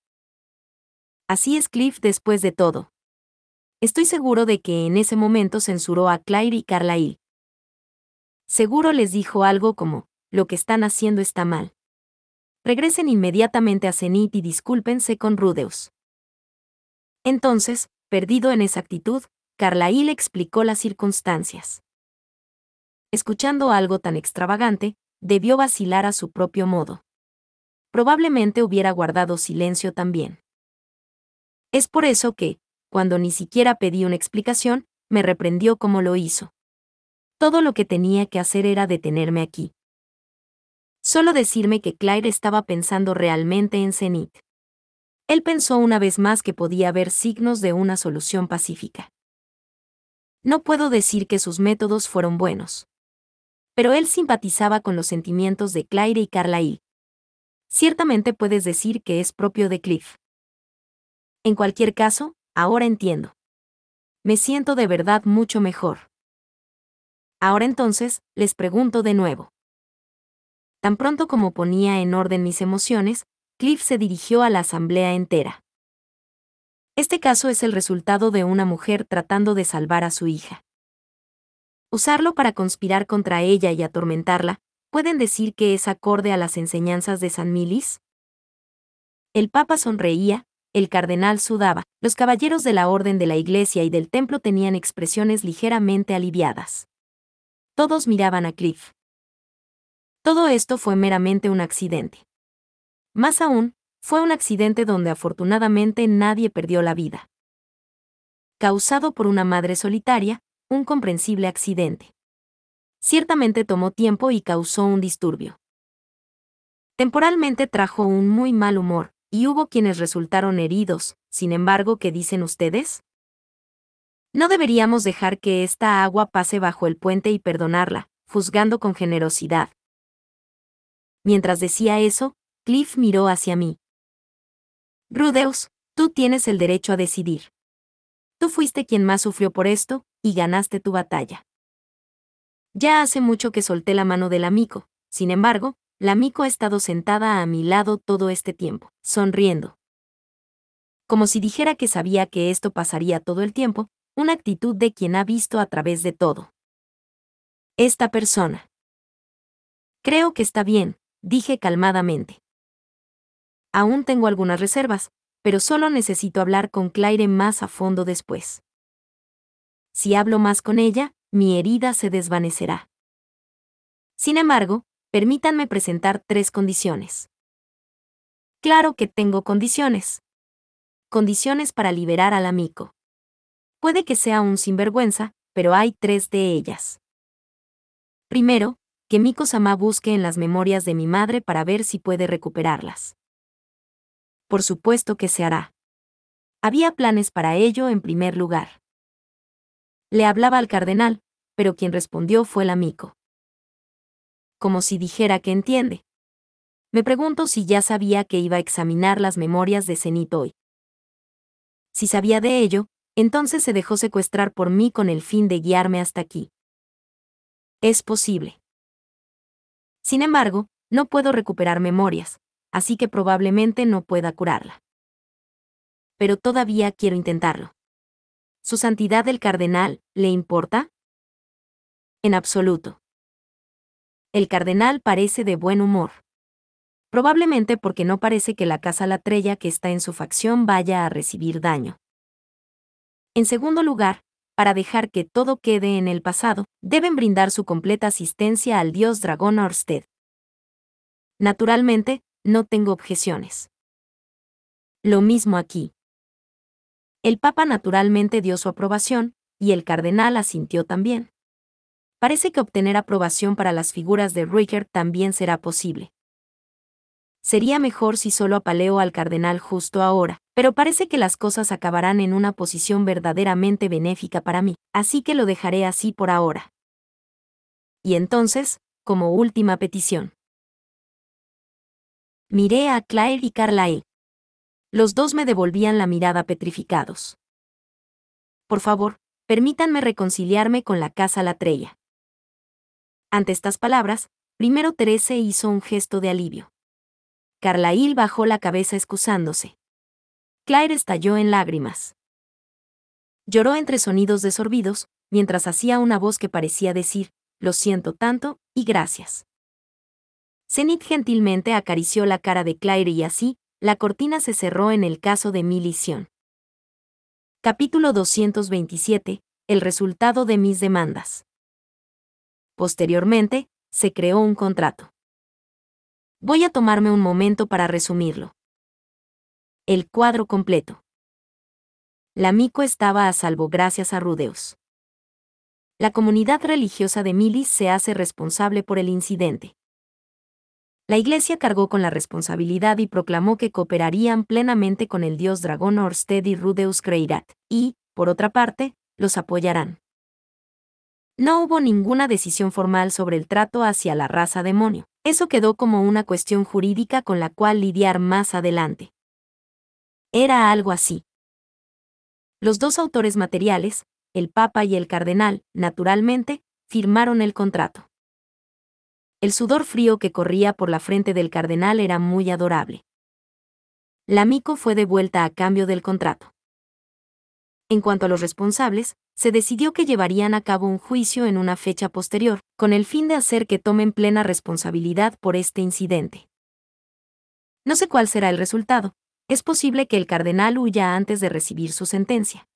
Así es Cliff después de todo. Estoy seguro de que en ese momento censuró a Claire y Carlyle. Seguro les dijo algo como, lo que están haciendo está mal. Regresen inmediatamente a Zenith y discúlpense con Rudeus. Entonces, perdido en esa actitud, Carlyle explicó las circunstancias. Escuchando algo tan extravagante, debió vacilar a su propio modo. Probablemente hubiera guardado silencio también. Es por eso que, cuando ni siquiera pedí una explicación, me reprendió como lo hizo. Todo lo que tenía que hacer era detenerme aquí. Solo decirme que Claire estaba pensando realmente en Zenith. Él pensó una vez más que podía haber signos de una solución pacífica. No puedo decir que sus métodos fueron buenos. Pero él simpatizaba con los sentimientos de Claire y Carlyle. Ciertamente puedes decir que es propio de Cliff. En cualquier caso, ahora entiendo. Me siento de verdad mucho mejor. Ahora entonces, les pregunto de nuevo. Tan pronto como ponía en orden mis emociones, Cliff se dirigió a la asamblea entera. Este caso es el resultado de una mujer tratando de salvar a su hija. Usarlo para conspirar contra ella y atormentarla, ¿pueden decir que es acorde a las enseñanzas de San Milis? El Papa sonreía, el cardenal sudaba, los caballeros de la orden de la iglesia y del templo tenían expresiones ligeramente aliviadas. Todos miraban a Cliff. Todo esto fue meramente un accidente. Más aún, fue un accidente donde afortunadamente nadie perdió la vida. Causado por una madre solitaria, un comprensible accidente. Ciertamente tomó tiempo y causó un disturbio. Temporalmente trajo un muy mal humor, y hubo quienes resultaron heridos. Sin embargo, ¿qué dicen ustedes? No deberíamos dejar que esta agua pase bajo el puente y perdonarla, juzgando con generosidad. Mientras decía eso, Cliff miró hacia mí. Rudeus, tú tienes el derecho a decidir. Tú fuiste quien más sufrió por esto, y ganaste tu batalla. Ya hace mucho que solté la mano del amigo, sin embargo, la amigo ha estado sentada a mi lado todo este tiempo, sonriendo. Como si dijera que sabía que esto pasaría todo el tiempo, una actitud de quien ha visto a través de todo. Esta persona. Creo que está bien, dije calmadamente. Aún tengo algunas reservas, pero solo necesito hablar con Claire más a fondo después. Si hablo más con ella, mi herida se desvanecerá. Sin embargo, permítanme presentar 3 condiciones. Claro que tengo condiciones. Condiciones para liberar al amigo. Puede que sea un sinvergüenza, pero hay 3 de ellas. Primero, que Miko-sama busque en las memorias de mi madre para ver si puede recuperarlas. Por supuesto que se hará. Había planes para ello en primer lugar. Le hablaba al cardenal, pero quien respondió fue el amigo. Como si dijera que entiende. Me pregunto si ya sabía que iba a examinar las memorias de Zenith hoy. Si sabía de ello, entonces se dejó secuestrar por mí con el fin de guiarme hasta aquí. Es posible. Sin embargo, no puedo recuperar memorias, así que probablemente no pueda curarla. Pero todavía quiero intentarlo. ¿Su santidad el cardenal le importa? En absoluto. El cardenal parece de buen humor. Probablemente porque no parece que la casa Latrella que está en su facción vaya a recibir daño. En segundo lugar, para dejar que todo quede en el pasado, deben brindar su completa asistencia al dios dragón Orsted. Naturalmente, no tengo objeciones. Lo mismo aquí. El Papa naturalmente dio su aprobación, y el cardenal asintió también. Parece que obtener aprobación para las figuras de Rickert también será posible. Sería mejor si solo apaleo al cardenal justo ahora, pero parece que las cosas acabarán en una posición verdaderamente benéfica para mí, así que lo dejaré así por ahora. Y entonces, como última petición. Miré a Claire y Carlyle. Los dos me devolvían la mirada petrificados. Por favor, permítanme reconciliarme con la casa Latrella. Ante estas palabras, primero Therese hizo un gesto de alivio. Carlyle bajó la cabeza excusándose. Claire estalló en lágrimas. Lloró entre sonidos desorbidos, mientras hacía una voz que parecía decir, lo siento tanto, y gracias. Zenith gentilmente acarició la cara de Claire y así, la cortina se cerró en el caso de mi lesión. Capítulo 227. El resultado de mis demandas. Posteriormente, se creó un contrato. Voy a tomarme un momento para resumirlo. El cuadro completo. La Mico estaba a salvo gracias a Rudeus. La comunidad religiosa de Milis se hace responsable por el incidente. La Iglesia cargó con la responsabilidad y proclamó que cooperarían plenamente con el dios dragón Orsted y Rudeus Greirat, y, por otra parte, los apoyarán. No hubo ninguna decisión formal sobre el trato hacia la raza demonio. Eso quedó como una cuestión jurídica con la cual lidiar más adelante. Era algo así. Los dos autores materiales, el Papa y el Cardenal, naturalmente, firmaron el contrato. El sudor frío que corría por la frente del Cardenal era muy adorable. La Mico fue devuelta a cambio del contrato. En cuanto a los responsables, se decidió que llevarían a cabo un juicio en una fecha posterior, con el fin de hacer que tomen plena responsabilidad por este incidente. No sé cuál será el resultado. Es posible que el cardenal huya antes de recibir su sentencia.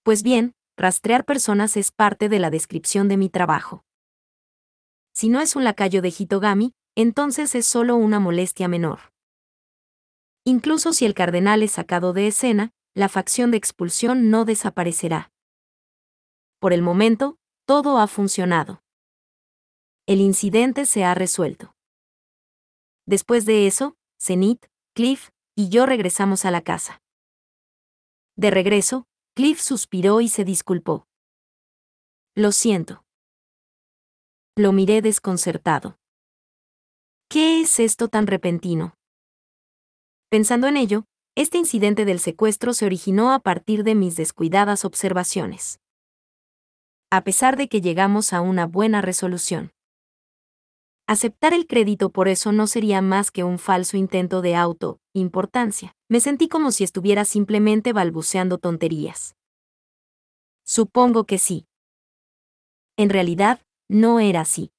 Pues bien, rastrear personas es parte de la descripción de mi trabajo. Si no es un lacayo de Hitogami, entonces es solo una molestia menor. Incluso si el cardenal es sacado de escena, la facción de expulsión no desaparecerá. Por el momento, todo ha funcionado. El incidente se ha resuelto. Después de eso, Zenith, Cliff y yo regresamos a la casa. De regreso, Cliff suspiró y se disculpó. Lo siento. Lo miré desconcertado. ¿Qué es esto tan repentino? Pensando en ello, este incidente del secuestro se originó a partir de mis descuidadas observaciones. A pesar de que llegamos a una buena resolución. Aceptar el crédito por eso no sería más que un falso intento de importancia. Me sentí como si estuviera simplemente balbuceando tonterías. Supongo que sí. En realidad, no era así.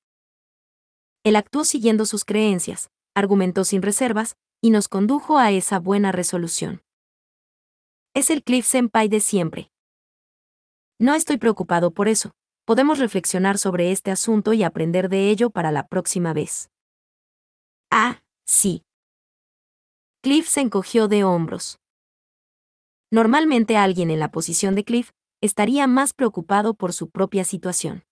Él actuó siguiendo sus creencias, argumentó sin reservas, y nos condujo a esa buena resolución. Es el Cliff Senpai de siempre. No estoy preocupado por eso. Podemos reflexionar sobre este asunto y aprender de ello para la próxima vez. Ah, sí. Cliff se encogió de hombros. Normalmente alguien en la posición de Cliff estaría más preocupado por su propia situación.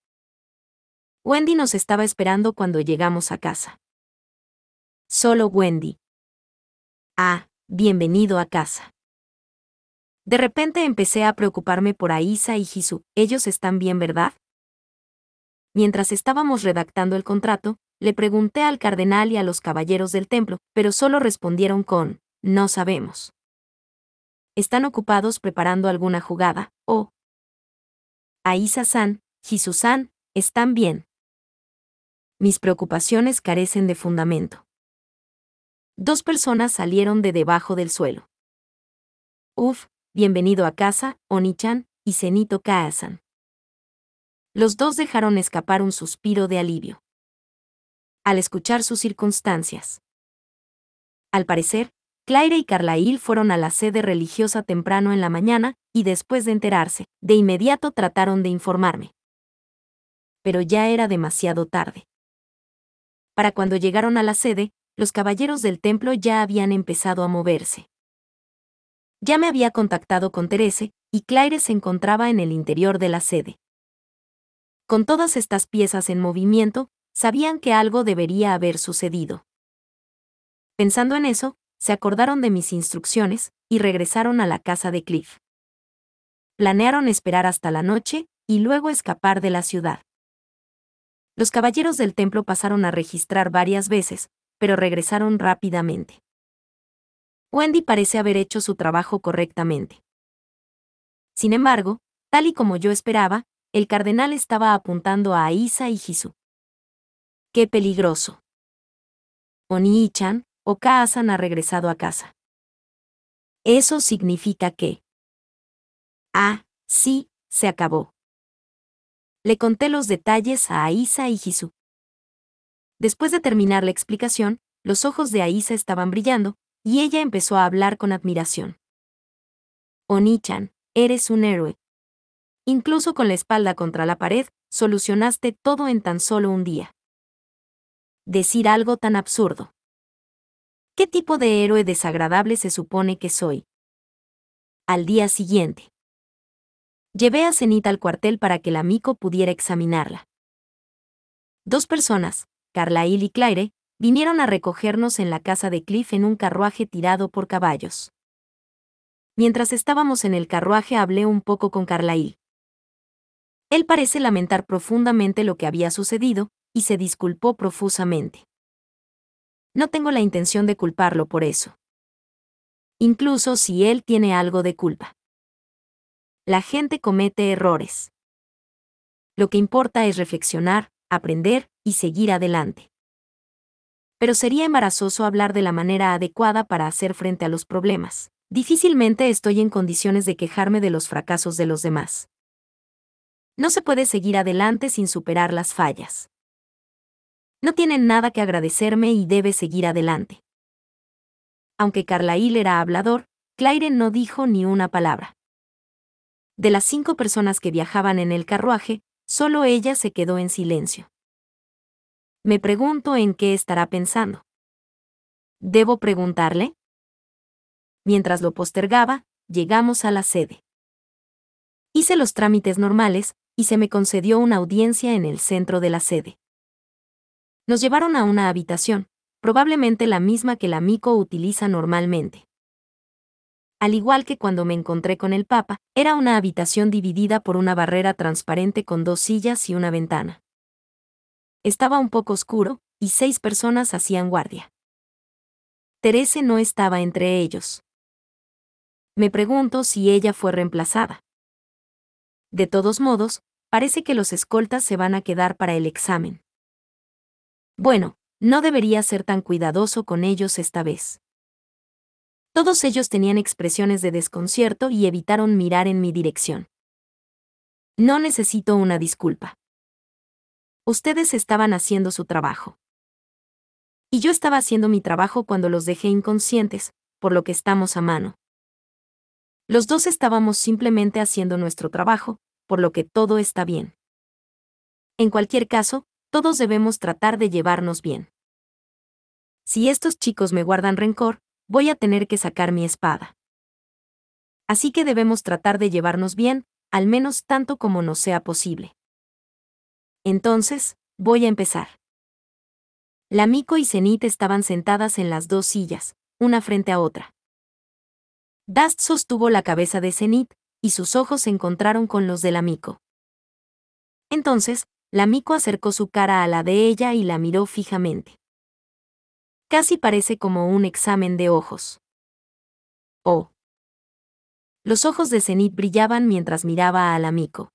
Wendy nos estaba esperando cuando llegamos a casa. Solo Wendy. Ah, bienvenido a casa. De repente empecé a preocuparme por Aisa y Hisu. Ellos están bien, ¿verdad? Mientras estábamos redactando el contrato, le pregunté al cardenal y a los caballeros del templo, pero solo respondieron con, no sabemos. están ocupados preparando alguna jugada, o Aisa-san, Hisu-san, están bien. Mis preocupaciones carecen de fundamento. 2 personas salieron de debajo del suelo. Uf, bienvenido a casa, Oni-chan, y Zenito Kaa-san. Los dos dejaron escapar un suspiro de alivio al escuchar sus circunstancias. Al parecer, Claire y Carlyle fueron a la sede religiosa temprano en la mañana, y después de enterarse, de inmediato trataron de informarme. Pero ya era demasiado tarde. Para cuando llegaron a la sede, los caballeros del templo ya habían empezado a moverse. Ya me había contactado con Therese, y Claire se encontraba en el interior de la sede. Con todas estas piezas en movimiento, sabían que algo debería haber sucedido. Pensando en eso, se acordaron de mis instrucciones, y regresaron a la casa de Cliff. Planearon esperar hasta la noche, y luego escapar de la ciudad. Los caballeros del templo pasaron a registrar varias veces, pero regresaron rápidamente. Wendy parece haber hecho su trabajo correctamente. Sin embargo, tal y como yo esperaba, el cardenal estaba apuntando a Aisa y Hisu. ¡Qué peligroso! Oni-chan, o Kaa-san ha regresado a casa. Eso significa que... Ah, sí, se acabó. Le conté los detalles a Aisa y Hisu. Después de terminar la explicación, los ojos de Aisa estaban brillando, y ella empezó a hablar con admiración. Oni-chan, eres un héroe. Incluso con la espalda contra la pared, solucionaste todo en tan solo un día. Decir algo tan absurdo. ¿Qué tipo de héroe desagradable se supone que soy? Al día siguiente, llevé a Zenith al cuartel para que la Miko pudiera examinarla. 2 personas, Carlyle y Claire, vinieron a recogernos en la casa de Cliff en un carruaje tirado por caballos. Mientras estábamos en el carruaje hablé un poco con Carlyle. Él parece lamentar profundamente lo que había sucedido, y se disculpó profusamente. No tengo la intención de culparlo por eso. Incluso si él tiene algo de culpa. La gente comete errores. Lo que importa es reflexionar, aprender y seguir adelante. Pero sería embarazoso hablar de la manera adecuada para hacer frente a los problemas. Difícilmente estoy en condiciones de quejarme de los fracasos de los demás. No se puede seguir adelante sin superar las fallas. No tienen nada que agradecerme y debe seguir adelante. Aunque Carlyle era hablador, Claire no dijo ni una palabra. De las 5 personas que viajaban en el carruaje, solo ella se quedó en silencio. Me pregunto en qué estará pensando. ¿Debo preguntarle? Mientras lo postergaba, llegamos a la sede. Hice los trámites normales, y se me concedió una audiencia en el centro de la sede. Nos llevaron a una habitación, probablemente la misma que la Miko utiliza normalmente. Al igual que cuando me encontré con el Papa, era una habitación dividida por una barrera transparente con 2 sillas y una ventana. Estaba un poco oscuro, y 6 personas hacían guardia. Therese no estaba entre ellos. Me pregunto si ella fue reemplazada. De todos modos, parece que los escoltas se van a quedar para el examen. Bueno, no debería ser tan cuidadoso con ellos esta vez. Todos ellos tenían expresiones de desconcierto y evitaron mirar en mi dirección. No necesito una disculpa. Ustedes estaban haciendo su trabajo. Y yo estaba haciendo mi trabajo cuando los dejé inconscientes, por lo que estamos a mano. Los dos estábamos simplemente haciendo nuestro trabajo, por lo que todo está bien. En cualquier caso, todos debemos tratar de llevarnos bien. Si estos chicos me guardan rencor, voy a tener que sacar mi espada. Así que debemos tratar de llevarnos bien, al menos tanto como nos sea posible. Entonces, voy a empezar. La Miko y Zenith estaban sentadas en las 2 sillas, una frente a otra. Dust sostuvo la cabeza de Zenith, y sus ojos se encontraron con los de la Miko. Entonces, la Miko acercó su cara a la de ella y la miró fijamente. Casi parece como un examen de ojos. Oh. Los ojos de Zenith brillaban mientras miraba al amigo.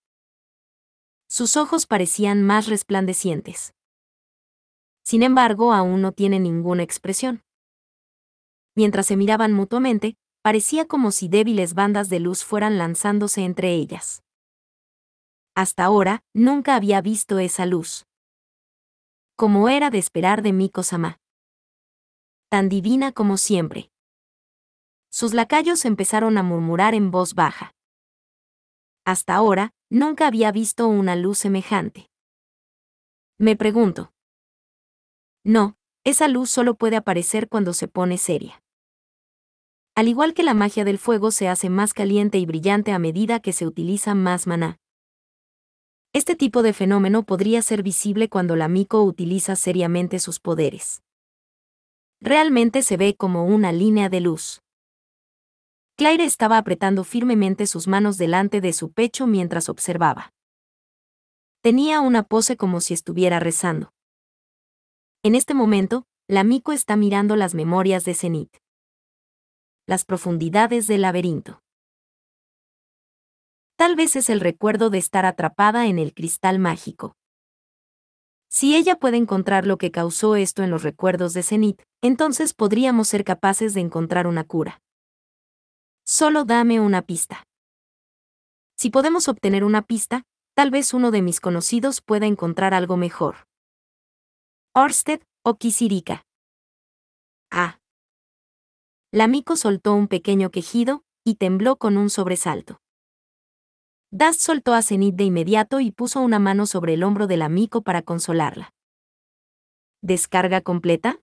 Sus ojos parecían más resplandecientes. Sin embargo, aún no tiene ninguna expresión. Mientras se miraban mutuamente, parecía como si débiles bandas de luz fueran lanzándose entre ellas. Hasta ahora, nunca había visto esa luz. Como era de esperar de Miko-sama. Tan divina como siempre. Sus lacayos empezaron a murmurar en voz baja. Hasta ahora, nunca había visto una luz semejante. Me pregunto. No, esa luz solo puede aparecer cuando se pone seria. Al igual que la magia del fuego se hace más caliente y brillante a medida que se utiliza más maná. Este tipo de fenómeno podría ser visible cuando la Miko utiliza seriamente sus poderes. Realmente se ve como una línea de luz. Claire estaba apretando firmemente sus manos delante de su pecho mientras observaba. Tenía una pose como si estuviera rezando. En este momento, la Miko está mirando las memorias de Zenith. Las profundidades del laberinto. Tal vez es el recuerdo de estar atrapada en el cristal mágico. Si ella puede encontrar lo que causó esto en los recuerdos de Zenith, entonces podríamos ser capaces de encontrar una cura. Solo dame una pista. Si podemos obtener una pista, tal vez uno de mis conocidos pueda encontrar algo mejor. Orsted o Kisirika. Ah. La Miko soltó un pequeño quejido y tembló con un sobresalto. Dust soltó a Zenith de inmediato y puso una mano sobre el hombro de la Miko para consolarla. ¿Descarga completa?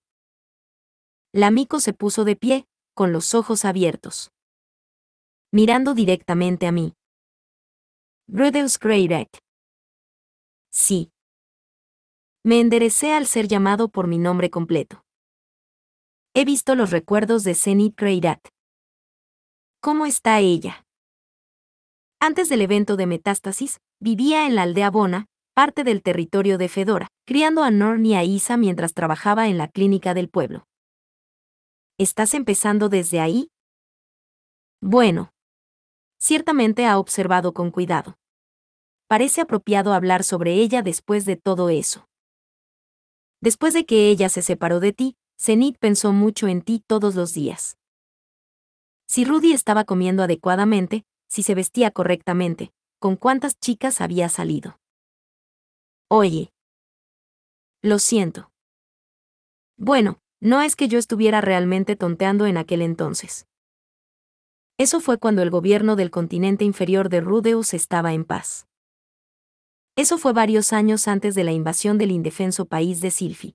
La Miko se puso de pie, con los ojos abiertos. Mirando directamente a mí. Rudeus Greyrat. Sí. Me enderecé al ser llamado por mi nombre completo. He visto los recuerdos de Zenith Greyrat. ¿Cómo está ella? Antes del evento de Metástasis, vivía en la aldea Bona, parte del territorio de Fedora, criando a Norn y a Isa mientras trabajaba en la clínica del pueblo. ¿Estás empezando desde ahí? Bueno. Ciertamente ha observado con cuidado. Parece apropiado hablar sobre ella después de todo eso. Después de que ella se separó de ti, Zenith pensó mucho en ti todos los días. Si Rudy estaba comiendo adecuadamente, si se vestía correctamente, ¿con cuántas chicas había salido? Oye. Lo siento. Bueno, no es que yo estuviera realmente tonteando en aquel entonces. Eso fue cuando el gobierno del continente inferior de Rudeus estaba en paz. Eso fue varios años antes de la invasión del indefenso país de Silphi.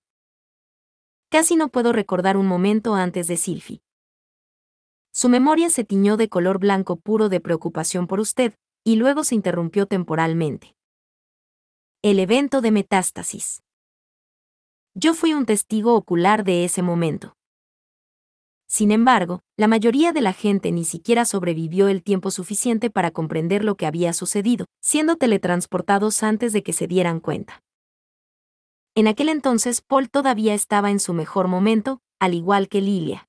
Casi no puedo recordar un momento antes de Silphi. Su memoria se tiñó de color blanco puro de preocupación por usted, y luego se interrumpió temporalmente. El evento de Metástasis. Yo fui un testigo ocular de ese momento. Sin embargo, la mayoría de la gente ni siquiera sobrevivió el tiempo suficiente para comprender lo que había sucedido, siendo teletransportados antes de que se dieran cuenta. En aquel entonces Paul todavía estaba en su mejor momento, al igual que Lilia.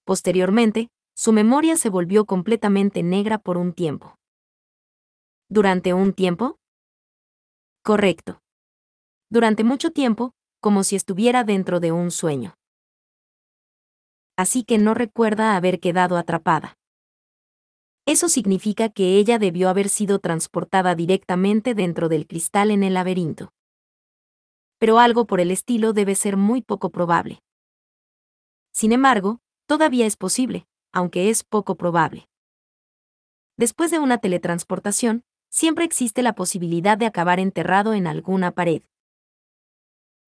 Posteriormente, su memoria se volvió completamente negra por un tiempo. ¿Durante un tiempo? Correcto. Durante mucho tiempo, como si estuviera dentro de un sueño. Así que no recuerda haber quedado atrapada. Eso significa que ella debió haber sido transportada directamente dentro del cristal en el laberinto. Pero algo por el estilo debe ser muy poco probable. Sin embargo, todavía es posible, aunque es poco probable. Después de una teletransportación, siempre existe la posibilidad de acabar enterrado en alguna pared.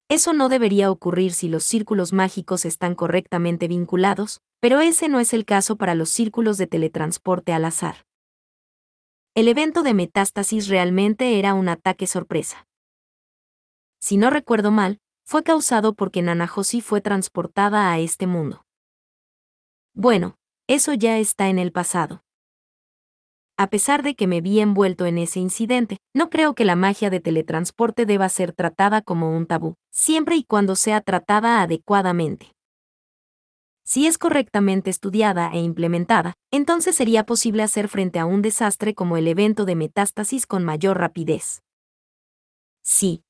Eso no debería ocurrir si los círculos mágicos están correctamente vinculados, pero ese no es el caso para los círculos de teletransporte al azar. El evento de Metástasis realmente era un ataque sorpresa. Si no recuerdo mal, fue causado porque Nanahoshi fue transportada a este mundo. Bueno, eso ya está en el pasado. A pesar de que me vi envuelto en ese incidente, no creo que la magia de teletransporte deba ser tratada como un tabú, siempre y cuando sea tratada adecuadamente. Si es correctamente estudiada e implementada, entonces sería posible hacer frente a un desastre como el evento de metástasis con mayor rapidez. Sí.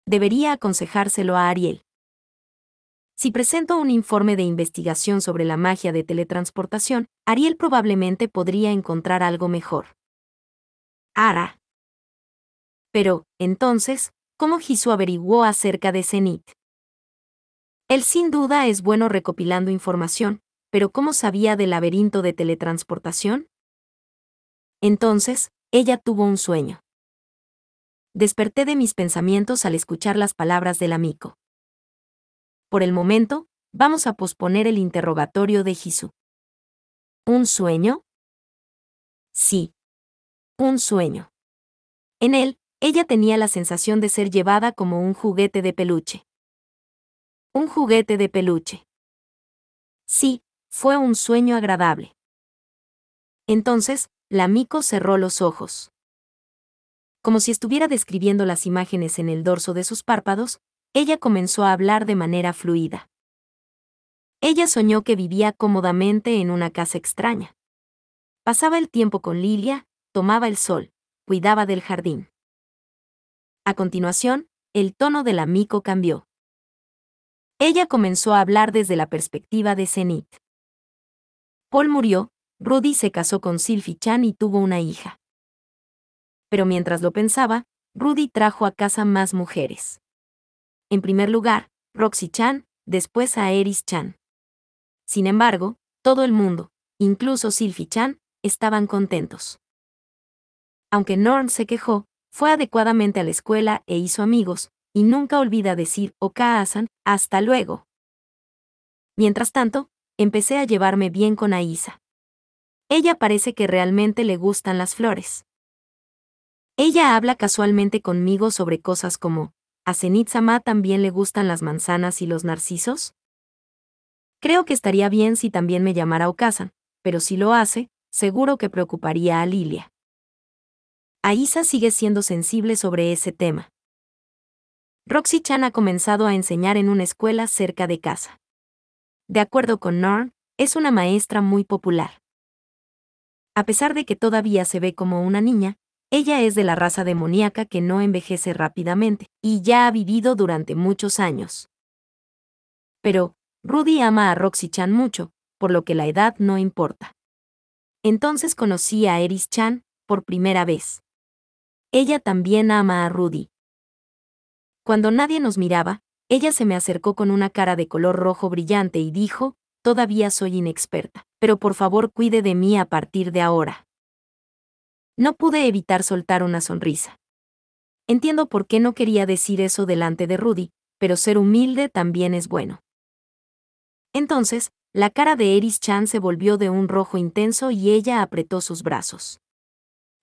Debería aconsejárselo a Ariel. Si presento un informe de investigación sobre la magia de teletransportación, Ariel probablemente podría encontrar algo mejor. Ara. Pero, entonces, ¿cómo Jisoo averiguó acerca de Zenith? Él sin duda es bueno recopilando información, pero ¿cómo sabía del laberinto de teletransportación? Entonces, ella tuvo un sueño. Desperté de mis pensamientos al escuchar las palabras del amigo. Por el momento, vamos a posponer el interrogatorio de Jisoo. ¿Un sueño? Sí. Un sueño. En él, ella tenía la sensación de ser llevada como un juguete de peluche. Un juguete de peluche. Sí, fue un sueño agradable. Entonces, la Miko cerró los ojos. Como si estuviera describiendo las imágenes en el dorso de sus párpados, ella comenzó a hablar de manera fluida. Ella soñó que vivía cómodamente en una casa extraña. Pasaba el tiempo con Lilia, tomaba el sol, cuidaba del jardín. A continuación, el tono de la Miko cambió. Ella comenzó a hablar desde la perspectiva de Zenith. Paul murió, Rudy se casó con Sylvie-chan y tuvo una hija. Pero mientras lo pensaba, Rudy trajo a casa más mujeres. En primer lugar, Roxy-chan, después a Eris-chan. Sin embargo, todo el mundo, incluso Sylvie-chan, estaban contentos. Aunque Norm se quejó, fue adecuadamente a la escuela e hizo amigos, y nunca olvida decir Oka-san, hasta luego. Mientras tanto, empecé a llevarme bien con Aisa. Ella parece que realmente le gustan las flores. Ella habla casualmente conmigo sobre cosas como, ¿a Zenith-sama también le gustan las manzanas y los narcisos? Creo que estaría bien si también me llamara Oka-san, pero si lo hace, seguro que preocuparía a Lilia. Aisa sigue siendo sensible sobre ese tema. Roxy-chan ha comenzado a enseñar en una escuela cerca de casa. De acuerdo con Norm, es una maestra muy popular. A pesar de que todavía se ve como una niña, ella es de la raza demoníaca que no envejece rápidamente, y ya ha vivido durante muchos años. Pero, Rudy ama a Roxy-chan mucho, por lo que la edad no importa. Entonces conocí a Eris-chan, por primera vez. Ella también ama a Rudy. Cuando nadie nos miraba, ella se me acercó con una cara de color rojo brillante y dijo, todavía soy inexperta, pero por favor cuide de mí a partir de ahora. No pude evitar soltar una sonrisa. Entiendo por qué no quería decir eso delante de Rudy, pero ser humilde también es bueno. Entonces, la cara de Eris-chan se volvió de un rojo intenso y ella apretó sus brazos.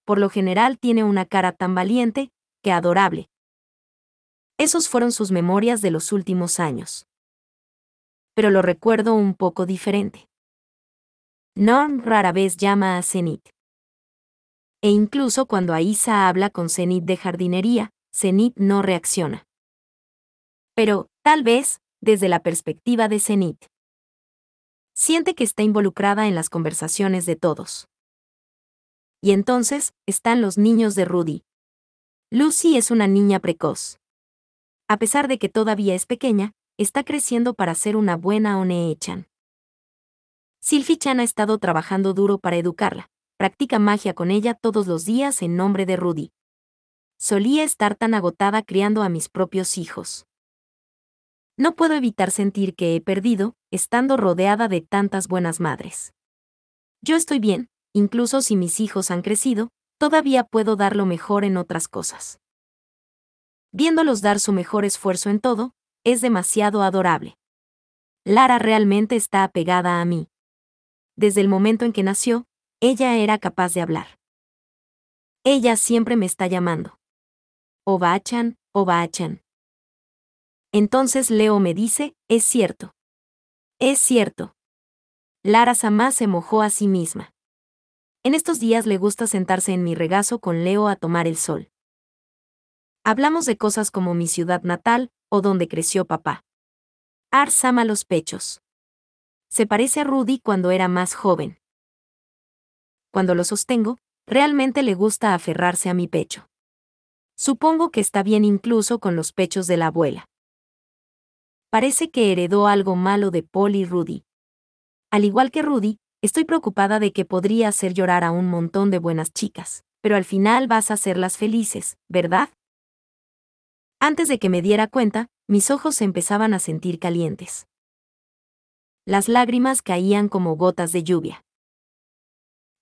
Por lo general tiene una cara tan valiente, que adorable. Esos fueron sus memorias de los últimos años. Pero lo recuerdo un poco diferente. Norm rara vez llama a Zenith. E incluso cuando Aisa habla con Zenith de jardinería, Zenith no reacciona. Pero, tal vez, desde la perspectiva de Zenith. Siente que está involucrada en las conversaciones de todos. Y entonces, están los niños de Rudy. Lucy es una niña precoz. A pesar de que todavía es pequeña, está creciendo para ser una buena One-chan. Sylvie-chan ha estado trabajando duro para educarla. Practica magia con ella todos los días en nombre de Rudy. Solía estar tan agotada criando a mis propios hijos. No puedo evitar sentir que he perdido, estando rodeada de tantas buenas madres. Yo estoy bien, incluso si mis hijos han crecido, todavía puedo dar lo mejor en otras cosas. Viéndolos dar su mejor esfuerzo en todo, es demasiado adorable. Lara realmente está apegada a mí. Desde el momento en que nació, ella era capaz de hablar. Ella siempre me está llamando. Oba-chan, Oba-chan. Entonces Leo me dice, es cierto. Es cierto. Lara-sama se mojó a sí misma. En estos días le gusta sentarse en mi regazo con Leo a tomar el sol. Hablamos de cosas como mi ciudad natal, o donde creció papá. Ar-sama los pechos. Se parece a Rudy cuando era más joven. Cuando lo sostengo, realmente le gusta aferrarse a mi pecho. Supongo que está bien incluso con los pechos de la abuela. Parece que heredó algo malo de Paul y Rudy. Al igual que Rudy, estoy preocupada de que podría hacer llorar a un montón de buenas chicas, pero al final vas a hacerlas felices, ¿verdad? Antes de que me diera cuenta, mis ojos se empezaban a sentir calientes. Las lágrimas caían como gotas de lluvia.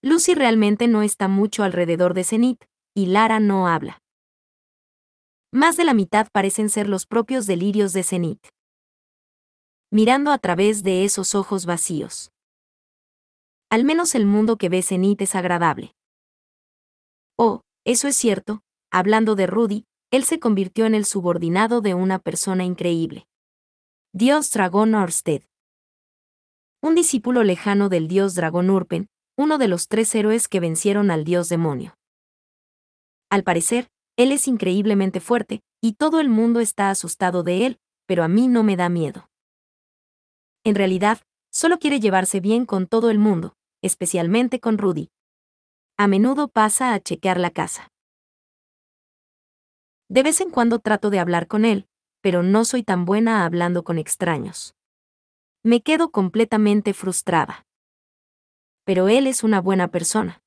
Lucy realmente no está mucho alrededor de Zenith, y Lara no habla. Más de la mitad parecen ser los propios delirios de Zenith. Mirando a través de esos ojos vacíos. Al menos el mundo que ve Zenith es agradable. Oh, eso es cierto, hablando de Rudy, él se convirtió en el subordinado de una persona increíble. Dios Dragón Orsted. Un discípulo lejano del dios dragón Urpen, uno de los 3 héroes que vencieron al dios demonio. Al parecer, él es increíblemente fuerte, y todo el mundo está asustado de él, pero a mí no me da miedo. En realidad, solo quiere llevarse bien con todo el mundo, especialmente con Rudy. A menudo pasa a chequear la casa. De vez en cuando trato de hablar con él, pero no soy tan buena hablando con extraños. Me quedo completamente frustrada. Pero él es una buena persona.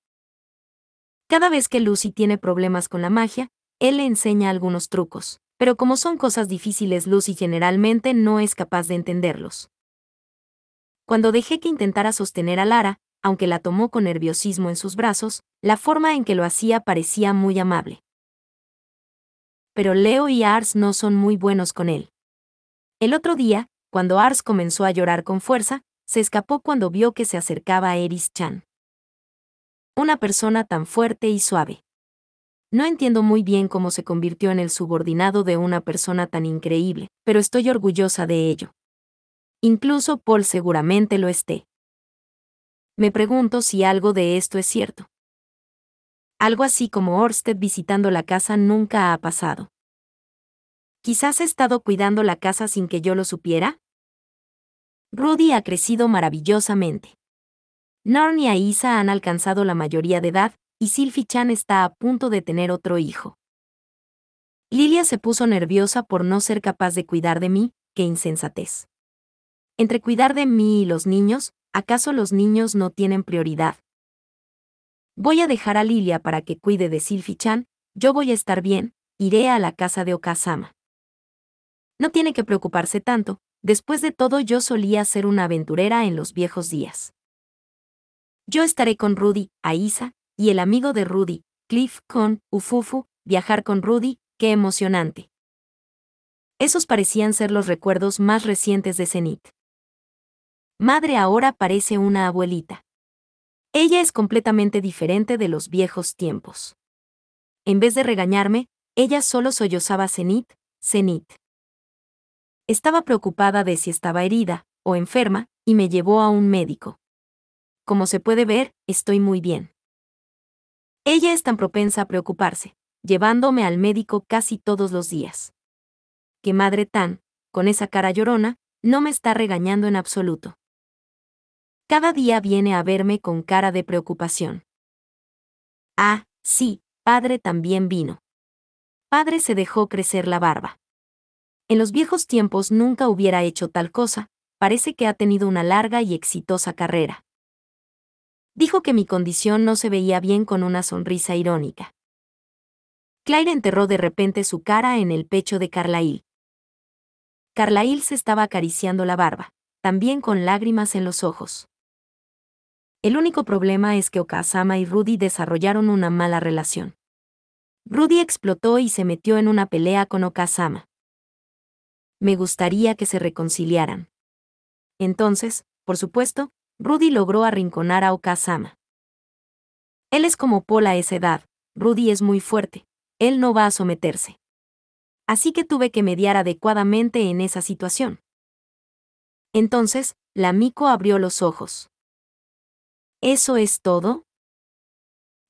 Cada vez que Lucy tiene problemas con la magia, él le enseña algunos trucos, pero como son cosas difíciles, Lucy generalmente no es capaz de entenderlos. Cuando dejé que intentara sostener a Lara, aunque la tomó con nerviosismo en sus brazos, la forma en que lo hacía parecía muy amable. Pero Leo y Ars no son muy buenos con él. El otro día, cuando Ars comenzó a llorar con fuerza, se escapó cuando vio que se acercaba a Eris-chan. Una persona tan fuerte y suave. No entiendo muy bien cómo se convirtió en el subordinado de una persona tan increíble, pero estoy orgullosa de ello. Incluso Paul seguramente lo esté. Me pregunto si algo de esto es cierto. Algo así como Orsted visitando la casa nunca ha pasado. Quizás he estado cuidando la casa sin que yo lo supiera. Rudy ha crecido maravillosamente. Norn y Aisa han alcanzado la mayoría de edad, y Sylvie-chan está a punto de tener otro hijo. Lilia se puso nerviosa por no ser capaz de cuidar de mí, qué insensatez. Entre cuidar de mí y los niños, ¿acaso los niños no tienen prioridad? Voy a dejar a Lilia para que cuide de Sylvie-chan, yo voy a estar bien, iré a la casa de Okasama. No tiene que preocuparse tanto, después de todo yo solía ser una aventurera en los viejos días. Yo estaré con Rudy, Aisa, y el amigo de Rudy, Cliff, con Ufufu, viajar con Rudy, qué emocionante. Esos parecían ser los recuerdos más recientes de Zenith. Madre ahora parece una abuelita. Ella es completamente diferente de los viejos tiempos. En vez de regañarme, ella solo sollozaba Zenith, Zenith. Estaba preocupada de si estaba herida o enferma, y me llevó a un médico. Como se puede ver, estoy muy bien. Ella es tan propensa a preocuparse, llevándome al médico casi todos los días. Que madre tan, con esa cara llorona, no me está regañando en absoluto. Cada día viene a verme con cara de preocupación. Ah, sí, padre también vino. Padre se dejó crecer la barba. En los viejos tiempos nunca hubiera hecho tal cosa, parece que ha tenido una larga y exitosa carrera. Dijo que mi condición no se veía bien con una sonrisa irónica. Claire enterró de repente su cara en el pecho de Carlyle. Carlyle se estaba acariciando la barba, también con lágrimas en los ojos. El único problema es que Okasama y Rudy desarrollaron una mala relación. Rudy explotó y se metió en una pelea con Okasama. Me gustaría que se reconciliaran. Entonces, por supuesto, Rudy logró arrinconar a Okasama. Él es como Paul a esa edad, Rudy es muy fuerte, él no va a someterse. Así que tuve que mediar adecuadamente en esa situación. Entonces, la Miko abrió los ojos. ¿Eso es todo?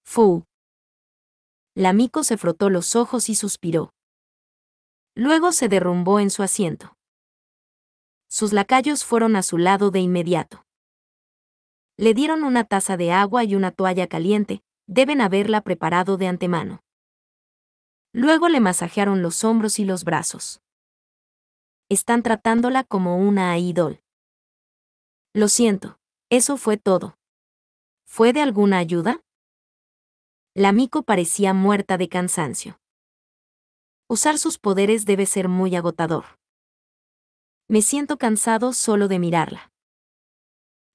Fu. La Miko se frotó los ojos y suspiró. Luego se derrumbó en su asiento. Sus lacayos fueron a su lado de inmediato. Le dieron una taza de agua y una toalla caliente, deben haberla preparado de antemano. Luego le masajearon los hombros y los brazos. Están tratándola como una ídol. Lo siento, eso fue todo. ¿Fue de alguna ayuda? La Miko parecía muerta de cansancio. Usar sus poderes debe ser muy agotador. Me siento cansado solo de mirarla.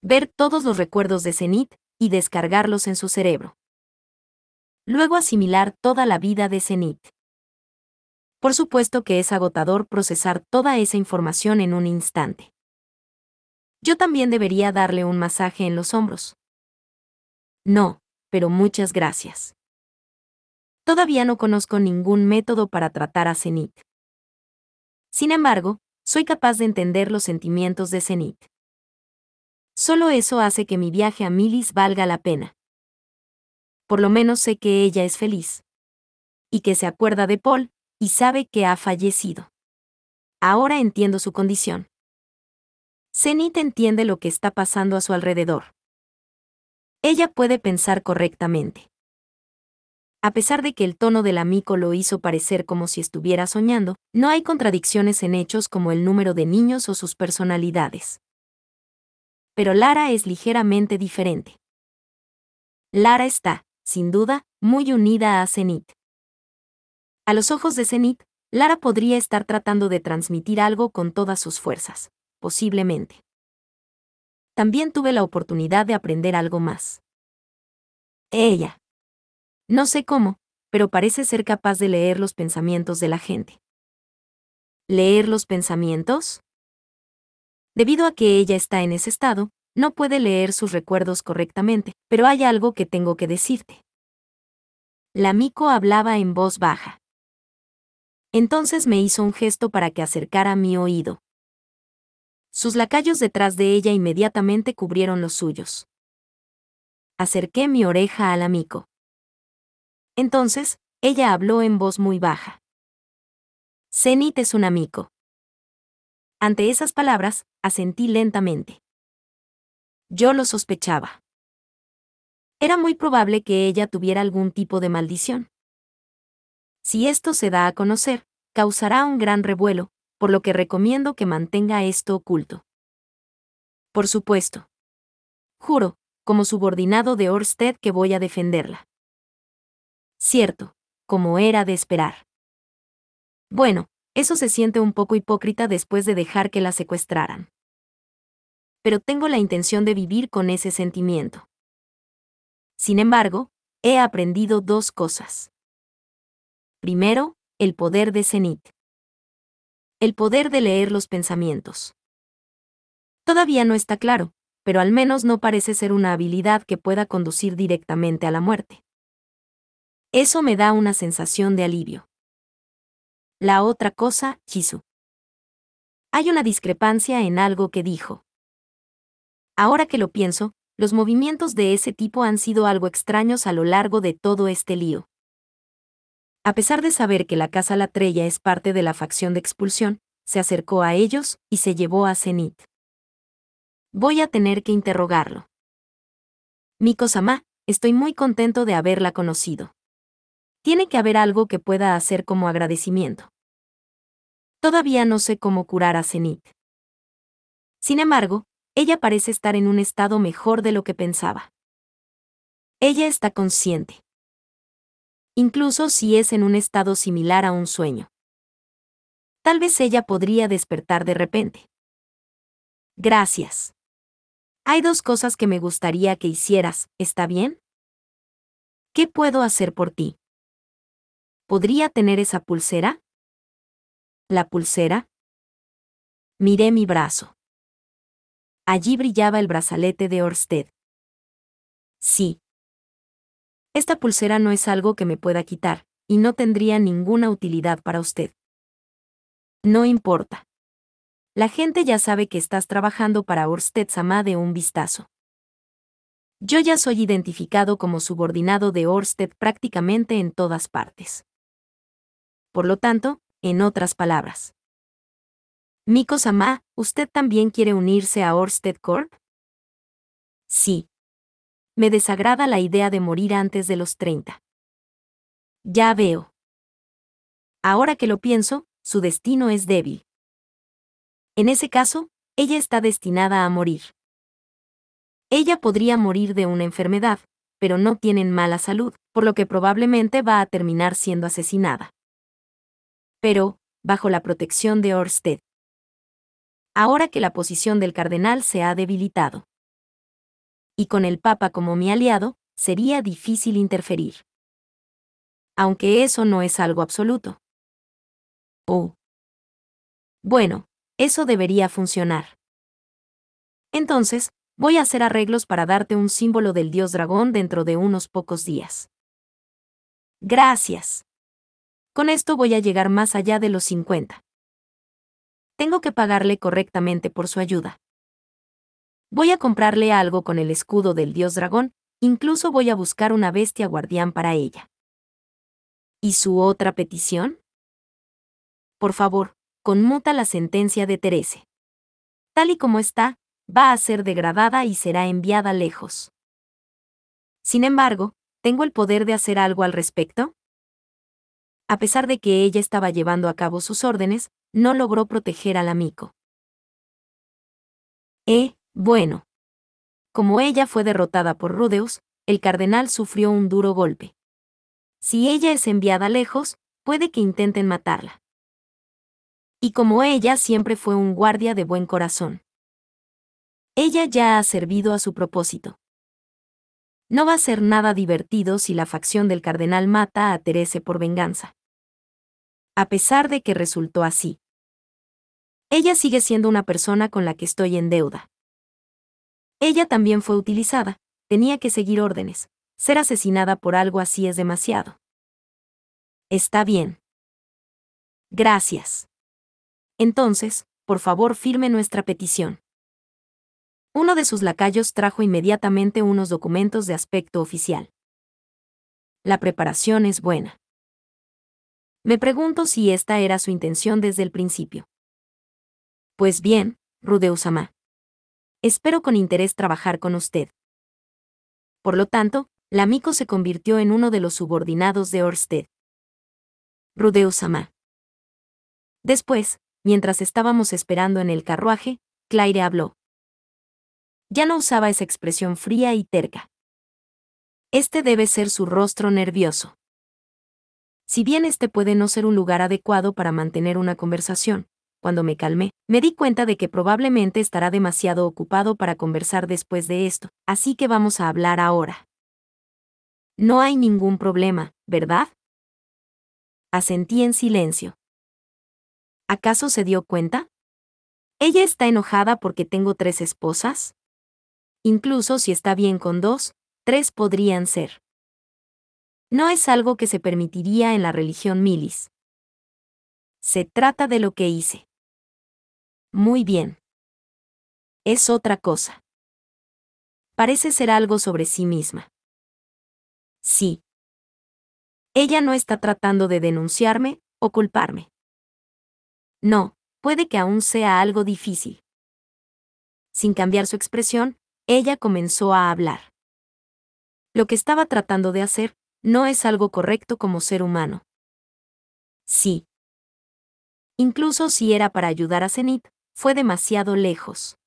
Ver todos los recuerdos de Zenith y descargarlos en su cerebro. Luego asimilar toda la vida de Zenith. Por supuesto que es agotador procesar toda esa información en un instante. Yo también debería darle un masaje en los hombros. No, pero muchas gracias. Todavía no conozco ningún método para tratar a Zenith. Sin embargo, soy capaz de entender los sentimientos de Zenith. Solo eso hace que mi viaje a Milis valga la pena. Por lo menos sé que ella es feliz. Y que se acuerda de Paul, y sabe que ha fallecido. Ahora entiendo su condición. Zenith entiende lo que está pasando a su alrededor. Ella puede pensar correctamente. A pesar de que el tono del amigo lo hizo parecer como si estuviera soñando, no hay contradicciones en hechos como el número de niños o sus personalidades. Pero Lara es ligeramente diferente. Lara está, sin duda, muy unida a Zenith. A los ojos de Zenith, Lara podría estar tratando de transmitir algo con todas sus fuerzas, posiblemente. También tuve la oportunidad de aprender algo más. Ella. No sé cómo, pero parece ser capaz de leer los pensamientos de la gente. ¿Leer los pensamientos? Debido a que ella está en ese estado, no puede leer sus recuerdos correctamente, pero hay algo que tengo que decirte. La Miko hablaba en voz baja. Entonces me hizo un gesto para que acercara mi oído. Sus lacayos detrás de ella inmediatamente cubrieron los suyos. Acerqué mi oreja a la Miko. Entonces, ella habló en voz muy baja. Zenith es un amigo. Ante esas palabras, asentí lentamente. Yo lo sospechaba. Era muy probable que ella tuviera algún tipo de maldición. Si esto se da a conocer, causará un gran revuelo, por lo que recomiendo que mantenga esto oculto. Por supuesto. Juro, como subordinado de Orsted, que voy a defenderla. Cierto, como era de esperar. Bueno, eso se siente un poco hipócrita después de dejar que la secuestraran. Pero tengo la intención de vivir con ese sentimiento. Sin embargo, he aprendido dos cosas. Primero, el poder de Zenith. El poder de leer los pensamientos. Todavía no está claro, pero al menos no parece ser una habilidad que pueda conducir directamente a la muerte. Eso me da una sensación de alivio. La otra cosa, Chisu. Hay una discrepancia en algo que dijo. Ahora que lo pienso, los movimientos de ese tipo han sido algo extraños a lo largo de todo este lío. A pesar de saber que la Casa Latreya es parte de la facción de expulsión, se acercó a ellos y se llevó a Zenith. Voy a tener que interrogarlo. Miko-sama, estoy muy contento de haberla conocido. Tiene que haber algo que pueda hacer como agradecimiento. Todavía no sé cómo curar a Zenith. Sin embargo, ella parece estar en un estado mejor de lo que pensaba. Ella está consciente. Incluso si es en un estado similar a un sueño. Tal vez ella podría despertar de repente. Gracias. Hay dos cosas que me gustaría que hicieras, ¿está bien? ¿Qué puedo hacer por ti? ¿Podría tener esa pulsera? ¿La pulsera? Miré mi brazo. Allí brillaba el brazalete de Orsted. Sí. Esta pulsera no es algo que me pueda quitar, y no tendría ninguna utilidad para usted. No importa. La gente ya sabe que estás trabajando para Orsted-sama de un vistazo. Yo ya soy identificado como subordinado de Orsted prácticamente en todas partes. Por lo tanto, en otras palabras, Miko-sama, ¿usted también quiere unirse a Orsted Corp? Sí. Me desagrada la idea de morir antes de los 30. Ya veo. Ahora que lo pienso, su destino es débil. En ese caso, ella está destinada a morir. Ella podría morir de una enfermedad, pero no tienen mala salud, por lo que probablemente va a terminar siendo asesinada. Pero, bajo la protección de Orsted. Ahora que la posición del cardenal se ha debilitado. Y con el Papa como mi aliado, sería difícil interferir. Aunque eso no es algo absoluto. Oh. Bueno, eso debería funcionar. Entonces, voy a hacer arreglos para darte un símbolo del dios dragón dentro de unos pocos días. Gracias. Con esto voy a llegar más allá de los 50. Tengo que pagarle correctamente por su ayuda. Voy a comprarle algo con el escudo del dios dragón, incluso voy a buscar una bestia guardián para ella. ¿Y su otra petición? Por favor, conmuta la sentencia de Therese. Tal y como está, va a ser degradada y será enviada lejos. Sin embargo, ¿tengo el poder de hacer algo al respecto? A pesar de que ella estaba llevando a cabo sus órdenes, no logró proteger al amigo. Bueno. Como ella fue derrotada por Rudeus, el cardenal sufrió un duro golpe. Si ella es enviada lejos, puede que intenten matarla. Y como ella siempre fue un guardia de buen corazón. Ella ya ha servido a su propósito. No va a ser nada divertido si la facción del cardenal mata a Therese por venganza. A pesar de que resultó así. Ella sigue siendo una persona con la que estoy en deuda. Ella también fue utilizada, tenía que seguir órdenes. Ser asesinada por algo así es demasiado. Está bien. Gracias. Entonces, por favor firme nuestra petición. Uno de sus lacayos trajo inmediatamente unos documentos de aspecto oficial. La preparación es buena. Me pregunto si esta era su intención desde el principio. Pues bien, Rudeus-sama. Espero con interés trabajar con usted. Por lo tanto, la Miko se convirtió en uno de los subordinados de Orsted. Rudeus-sama. Después, mientras estábamos esperando en el carruaje, Claire habló. Ya no usaba esa expresión fría y terca. Este debe ser su rostro nervioso. Si bien este puede no ser un lugar adecuado para mantener una conversación, cuando me calmé, me di cuenta de que probablemente estará demasiado ocupado para conversar después de esto, así que vamos a hablar ahora. No hay ningún problema, ¿verdad? Asentí en silencio. ¿Acaso se dio cuenta? ¿Ella está enojada porque tengo 3 esposas? Incluso si está bien con 2, 3 podrían ser. No es algo que se permitiría en la religión Milis. Se trata de lo que hice. Muy bien. Es otra cosa. Parece ser algo sobre sí misma. Sí. Ella no está tratando de denunciarme o culparme. No, puede que aún sea algo difícil. Sin cambiar su expresión, ella comenzó a hablar. Lo que estaba tratando de hacer no es algo correcto como ser humano. Sí. Incluso si era para ayudar a Zenith, fue demasiado lejos.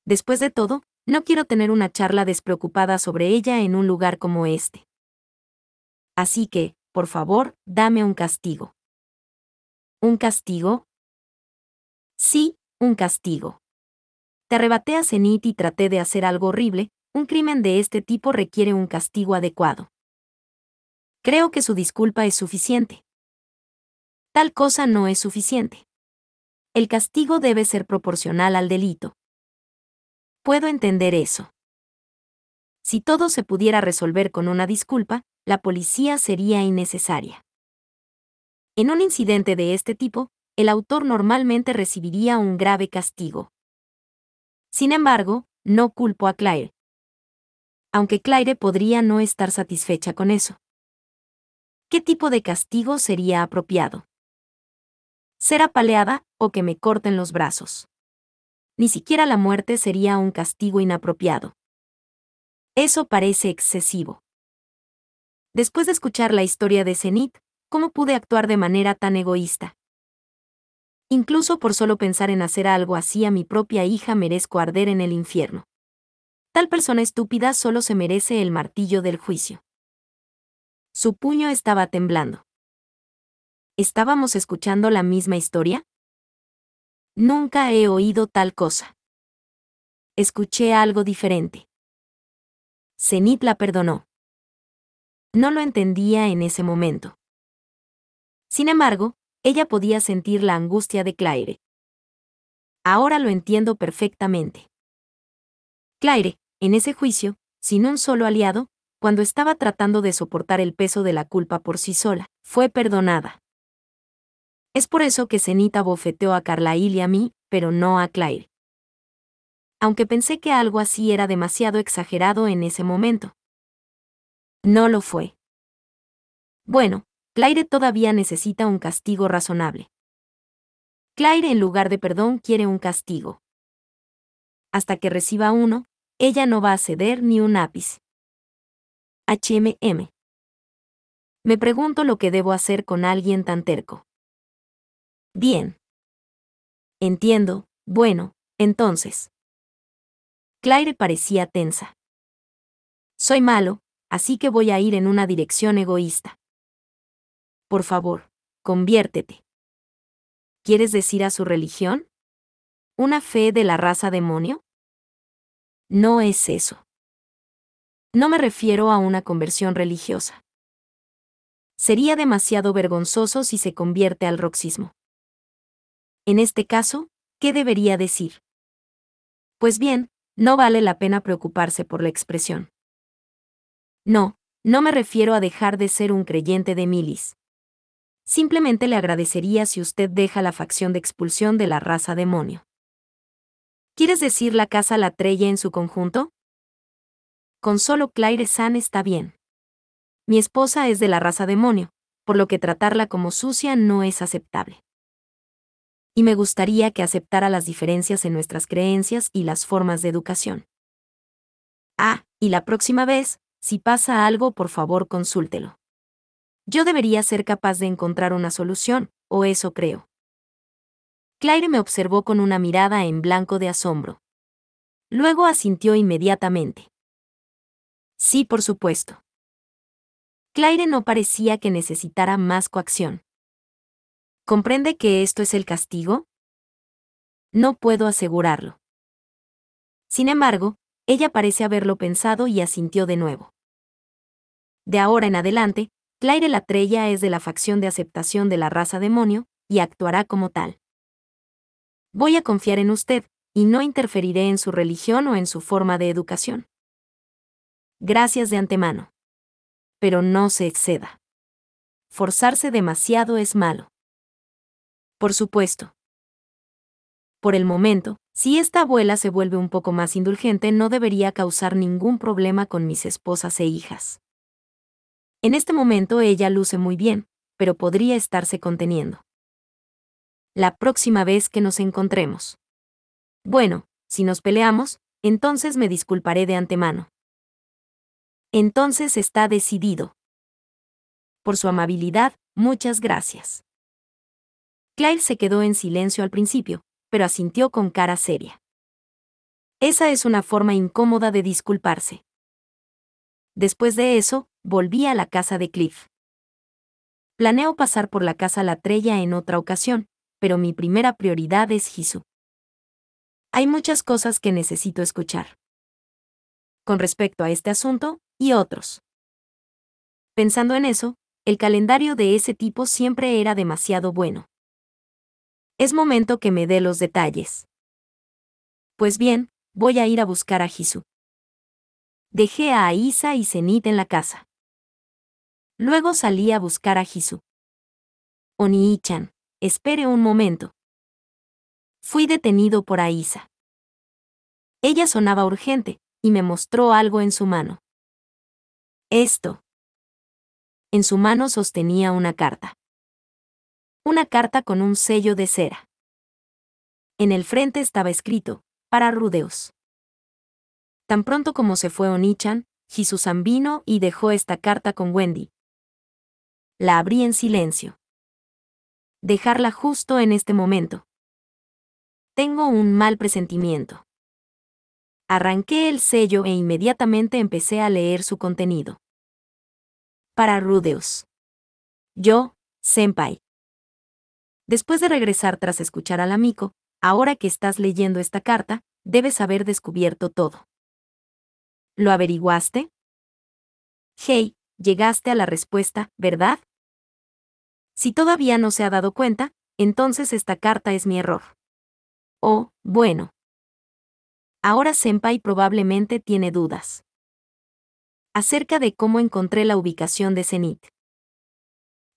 Después de todo, no quiero tener una charla despreocupada sobre ella en un lugar como este. Así que, por favor, dame un castigo. ¿Un castigo? Sí, un castigo. Te arrebaté a Zenith y traté de hacer algo horrible, un crimen de este tipo requiere un castigo adecuado. Creo que su disculpa es suficiente. Tal cosa no es suficiente. El castigo debe ser proporcional al delito. Puedo entender eso. Si todo se pudiera resolver con una disculpa, la policía sería innecesaria. En un incidente de este tipo, el autor normalmente recibiría un grave castigo. Sin embargo, no culpo a Claire. Aunque Claire podría no estar satisfecha con eso. ¿Qué tipo de castigo sería apropiado? Ser apaleada o que me corten los brazos. Ni siquiera la muerte sería un castigo inapropiado. Eso parece excesivo. Después de escuchar la historia de Zenith, ¿cómo pude actuar de manera tan egoísta? Incluso por solo pensar en hacer algo así a mi propia hija merezco arder en el infierno. Tal persona estúpida solo se merece el martillo del juicio. Su puño estaba temblando. ¿Estábamos escuchando la misma historia? Nunca he oído tal cosa. Escuché algo diferente. Zenith la perdonó. No lo entendía en ese momento. Sin embargo, ella podía sentir la angustia de Claire. Ahora lo entiendo perfectamente. Claire, en ese juicio, sin un solo aliado, cuando estaba tratando de soportar el peso de la culpa por sí sola, fue perdonada. Es por eso que Zenith abofeteó a Carlyle y a mí, pero no a Claire. Aunque pensé que algo así era demasiado exagerado en ese momento. No lo fue. Bueno, Claire todavía necesita un castigo razonable. Claire en lugar de perdón quiere un castigo. Hasta que reciba uno, ella no va a ceder ni un ápice. HMM. Me pregunto lo que debo hacer con alguien tan terco. Bien. Entiendo, bueno, entonces. Claire parecía tensa. Soy malo, así que voy a ir en una dirección egoísta. Por favor, conviértete. ¿Quieres decir a su religión? ¿Una fe de la raza demonio? No es eso. No me refiero a una conversión religiosa. Sería demasiado vergonzoso si se convierte al roxismo. En este caso, ¿qué debería decir? Pues bien, no vale la pena preocuparse por la expresión. No, no me refiero a dejar de ser un creyente de Milis. Simplemente le agradecería si usted deja la facción de expulsión de la raza demonio. ¿Quieres decir la casa Latrella en su conjunto? Con solo Claire San está bien. Mi esposa es de la raza demonio, por lo que tratarla como sucia no es aceptable. Y me gustaría que aceptara las diferencias en nuestras creencias y las formas de educación. Ah, y la próxima vez, si pasa algo, por favor consúltelo. Yo debería ser capaz de encontrar una solución, o eso creo. Claire me observó con una mirada en blanco de asombro. Luego asintió inmediatamente. Sí, por supuesto. Claire no parecía que necesitara más coacción. ¿Comprende que esto es el castigo? No puedo asegurarlo. Sin embargo, ella parece haberlo pensado y asintió de nuevo. De ahora en adelante, Claire Latrella es de la facción de aceptación de la raza demonio, y actuará como tal. Voy a confiar en usted, y no interferiré en su religión o en su forma de educación. Gracias de antemano. Pero no se exceda. Forzarse demasiado es malo. Por supuesto. Por el momento, si esta abuela se vuelve un poco más indulgente, no debería causar ningún problema con mis esposas e hijas. En este momento ella luce muy bien, pero podría estarse conteniendo. La próxima vez que nos encontremos. Bueno, si nos peleamos, entonces me disculparé de antemano. Entonces está decidido. Por su amabilidad, muchas gracias. Claire se quedó en silencio al principio, pero asintió con cara seria. Esa es una forma incómoda de disculparse. Después de eso, volví a la casa de Cliff. Planeo pasar por la casa Latrella en otra ocasión, pero mi primera prioridad es Jisoo. Hay muchas cosas que necesito escuchar. Con respecto a este asunto, y otros. Pensando en eso, el calendario de ese tipo siempre era demasiado bueno. Es momento que me dé los detalles. Pues bien, voy a ir a buscar a Jisoo. Dejé a Aisa y Zenith en la casa. Luego salí a buscar a Jisoo. Onii-chan, espere un momento. Fui detenido por Aisa. Ella sonaba urgente, y me mostró algo en su mano. Esto. En su mano sostenía una carta. Una carta con un sello de cera. En el frente estaba escrito, para Rudeus. Tan pronto como se fue Onichan, Hisu-san vino y dejó esta carta con Wendy. La abrí en silencio. Dejarla justo en este momento. Tengo un mal presentimiento. Arranqué el sello e inmediatamente empecé a leer su contenido. Para Rudeus. Yo, Senpai. Después de regresar tras escuchar al amigo, ahora que estás leyendo esta carta, debes haber descubierto todo. ¿Lo averiguaste? Hey, llegaste a la respuesta, ¿verdad? Si todavía no se ha dado cuenta, entonces esta carta es mi error. Oh, bueno. Ahora Senpai probablemente tiene dudas. Acerca de cómo encontré la ubicación de Zenith.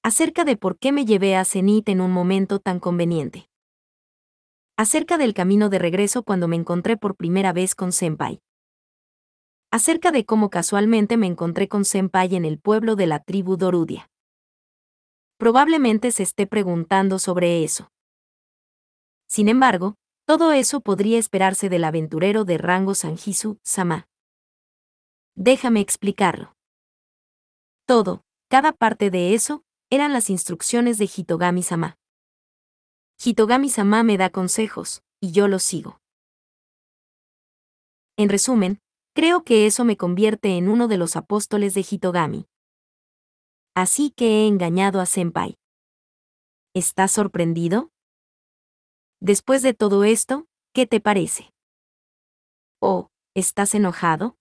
Acerca de por qué me llevé a Zenith en un momento tan conveniente. Acerca del camino de regreso cuando me encontré por primera vez con Senpai. Acerca de cómo casualmente me encontré con Senpai en el pueblo de la tribu Dorudia. Probablemente se esté preguntando sobre eso. Sin embargo, todo eso podría esperarse del aventurero de rango Sanjisu-sama. Déjame explicarlo. Todo, cada parte de eso, eran las instrucciones de Hitogami-sama. Hitogami-sama me da consejos, y yo los sigo. En resumen, creo que eso me convierte en uno de los apóstoles de Hitogami. Así que he engañado a Senpai. ¿Estás sorprendido? Después de todo esto, ¿qué te parece? ¿O, estás enojado?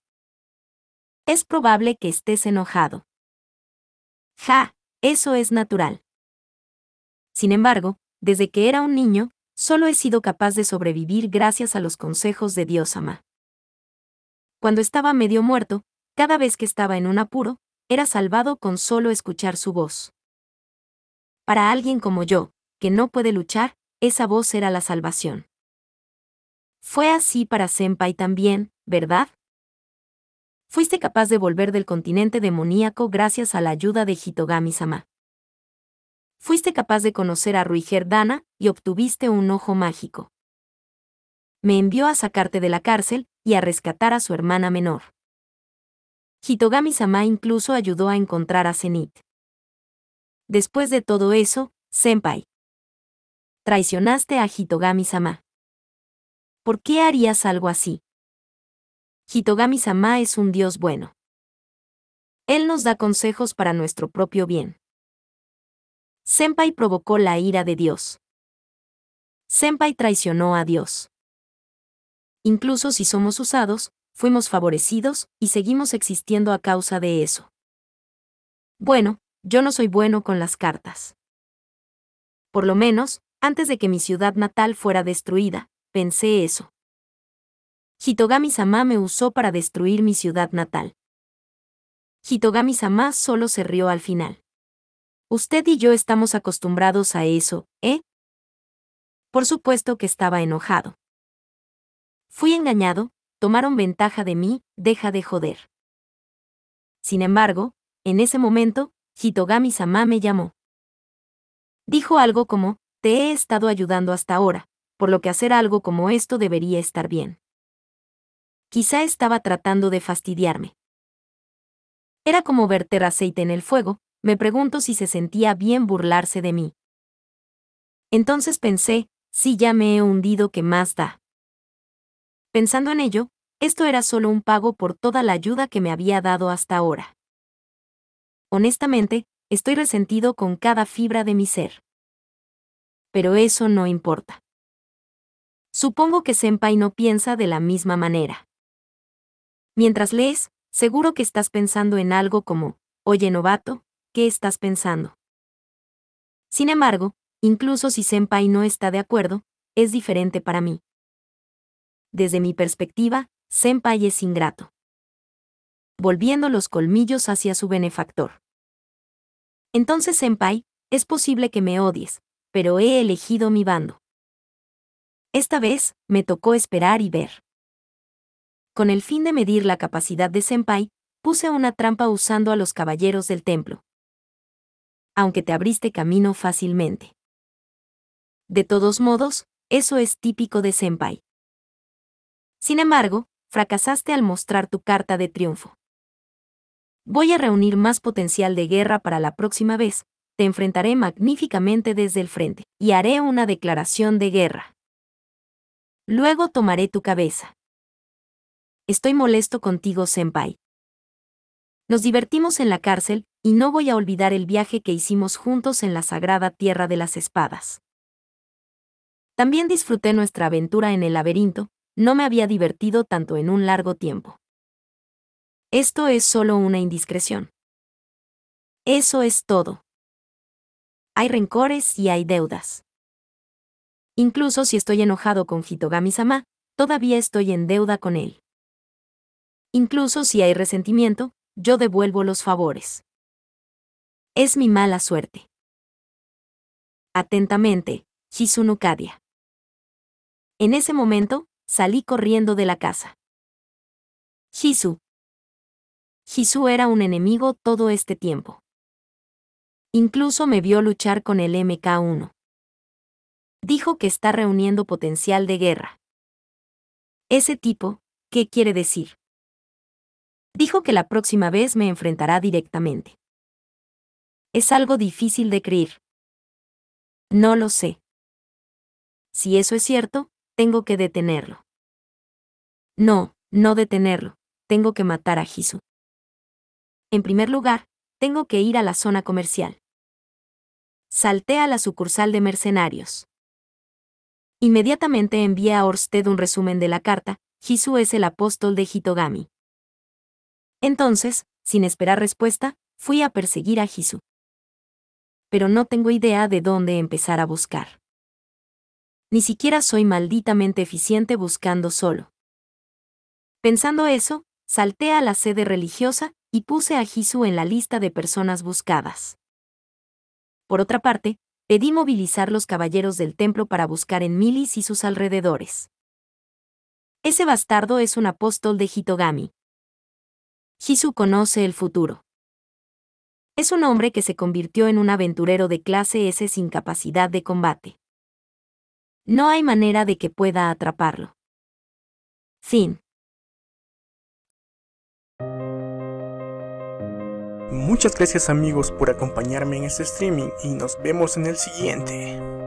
Es probable que estés enojado. Ja, eso es natural. Sin embargo, desde que era un niño, solo he sido capaz de sobrevivir gracias a los consejos de Dios-sama. Cuando estaba medio muerto, cada vez que estaba en un apuro, era salvado con solo escuchar su voz. Para alguien como yo, que no puede luchar, esa voz era la salvación. Fue así para Senpai también, ¿verdad? Fuiste capaz de volver del continente demoníaco gracias a la ayuda de Hitogami-sama. Fuiste capaz de conocer a Ruiger Dana y obtuviste un ojo mágico. Me envió a sacarte de la cárcel y a rescatar a su hermana menor. Hitogami-sama incluso ayudó a encontrar a Zenith. Después de todo eso, Senpai. Traicionaste a Hitogami-sama. ¿Por qué harías algo así? Hitogami-sama es un dios bueno. Él nos da consejos para nuestro propio bien. Senpai provocó la ira de Dios. Senpai traicionó a Dios. Incluso si somos usados, fuimos favorecidos y seguimos existiendo a causa de eso. Bueno, yo no soy bueno con las cartas. Por lo menos, antes de que mi ciudad natal fuera destruida, pensé eso. Hitogami-sama me usó para destruir mi ciudad natal. Hitogami-sama solo se rió al final. Usted y yo estamos acostumbrados a eso, ¿eh? Por supuesto que estaba enojado. Fui engañado, tomaron ventaja de mí, deja de joder. Sin embargo, en ese momento, Hitogami-sama me llamó. Dijo algo como, te he estado ayudando hasta ahora, por lo que hacer algo como esto debería estar bien. Quizá estaba tratando de fastidiarme. Era como verter aceite en el fuego, me pregunto si se sentía bien burlarse de mí. Entonces pensé, si ya me he hundido, ¿qué más da? Pensando en ello, esto era solo un pago por toda la ayuda que me había dado hasta ahora. Honestamente, estoy resentido con cada fibra de mi ser. Pero eso no importa. Supongo que Senpai no piensa de la misma manera. Mientras lees, seguro que estás pensando en algo como, oye novato, ¿qué estás pensando? Sin embargo, incluso si Senpai no está de acuerdo, es diferente para mí. Desde mi perspectiva, Senpai es ingrato. Volviendo los colmillos hacia su benefactor. Entonces, Senpai, es posible que me odies, pero he elegido mi bando. Esta vez, me tocó esperar y ver. Con el fin de medir la capacidad de Senpai, puse una trampa usando a los caballeros del templo. Aunque te abriste camino fácilmente. De todos modos, eso es típico de Senpai. Sin embargo, fracasaste al mostrar tu carta de triunfo. Voy a reunir más potencial de guerra para la próxima vez, te enfrentaré magníficamente desde el frente, y haré una declaración de guerra. Luego tomaré tu cabeza. Estoy molesto contigo, Senpai. Nos divertimos en la cárcel, y no voy a olvidar el viaje que hicimos juntos en la sagrada Tierra de las Espadas. También disfruté nuestra aventura en el laberinto, no me había divertido tanto en un largo tiempo. Esto es solo una indiscreción. Eso es todo. Hay rencores y hay deudas. Incluso si estoy enojado con Hitogami-sama, todavía estoy en deuda con él. Incluso si hay resentimiento, yo devuelvo los favores. Es mi mala suerte. Atentamente, Hizunu Kadia. En ese momento, salí corriendo de la casa. Hisu era un enemigo todo este tiempo. Incluso me vio luchar con el MK1. Dijo que está reuniendo potencial de guerra. Ese tipo, ¿qué quiere decir? Dijo que la próxima vez me enfrentará directamente. Es algo difícil de creer. No lo sé. Si eso es cierto, tengo que detenerlo. No detenerlo, tengo que matar a Hisu. En primer lugar, tengo que ir a la zona comercial. Salté a la sucursal de mercenarios. Inmediatamente envié a Orsted un resumen de la carta, Hisu es el apóstol de Hitogami. Entonces, sin esperar respuesta, fui a perseguir a Hisu. Pero no tengo idea de dónde empezar a buscar. Ni siquiera soy malditamente eficiente buscando solo. Pensando eso, salté a la sede religiosa y puse a Hisu en la lista de personas buscadas. Por otra parte, pedí movilizar los caballeros del templo para buscar en Milis y sus alrededores. Ese bastardo es un apóstol de Hitogami. Hisu conoce el futuro. Es un hombre que se convirtió en un aventurero de clase S sin capacidad de combate. No hay manera de que pueda atraparlo. Fin. Muchas gracias amigos por acompañarme en este streaming y nos vemos en el siguiente.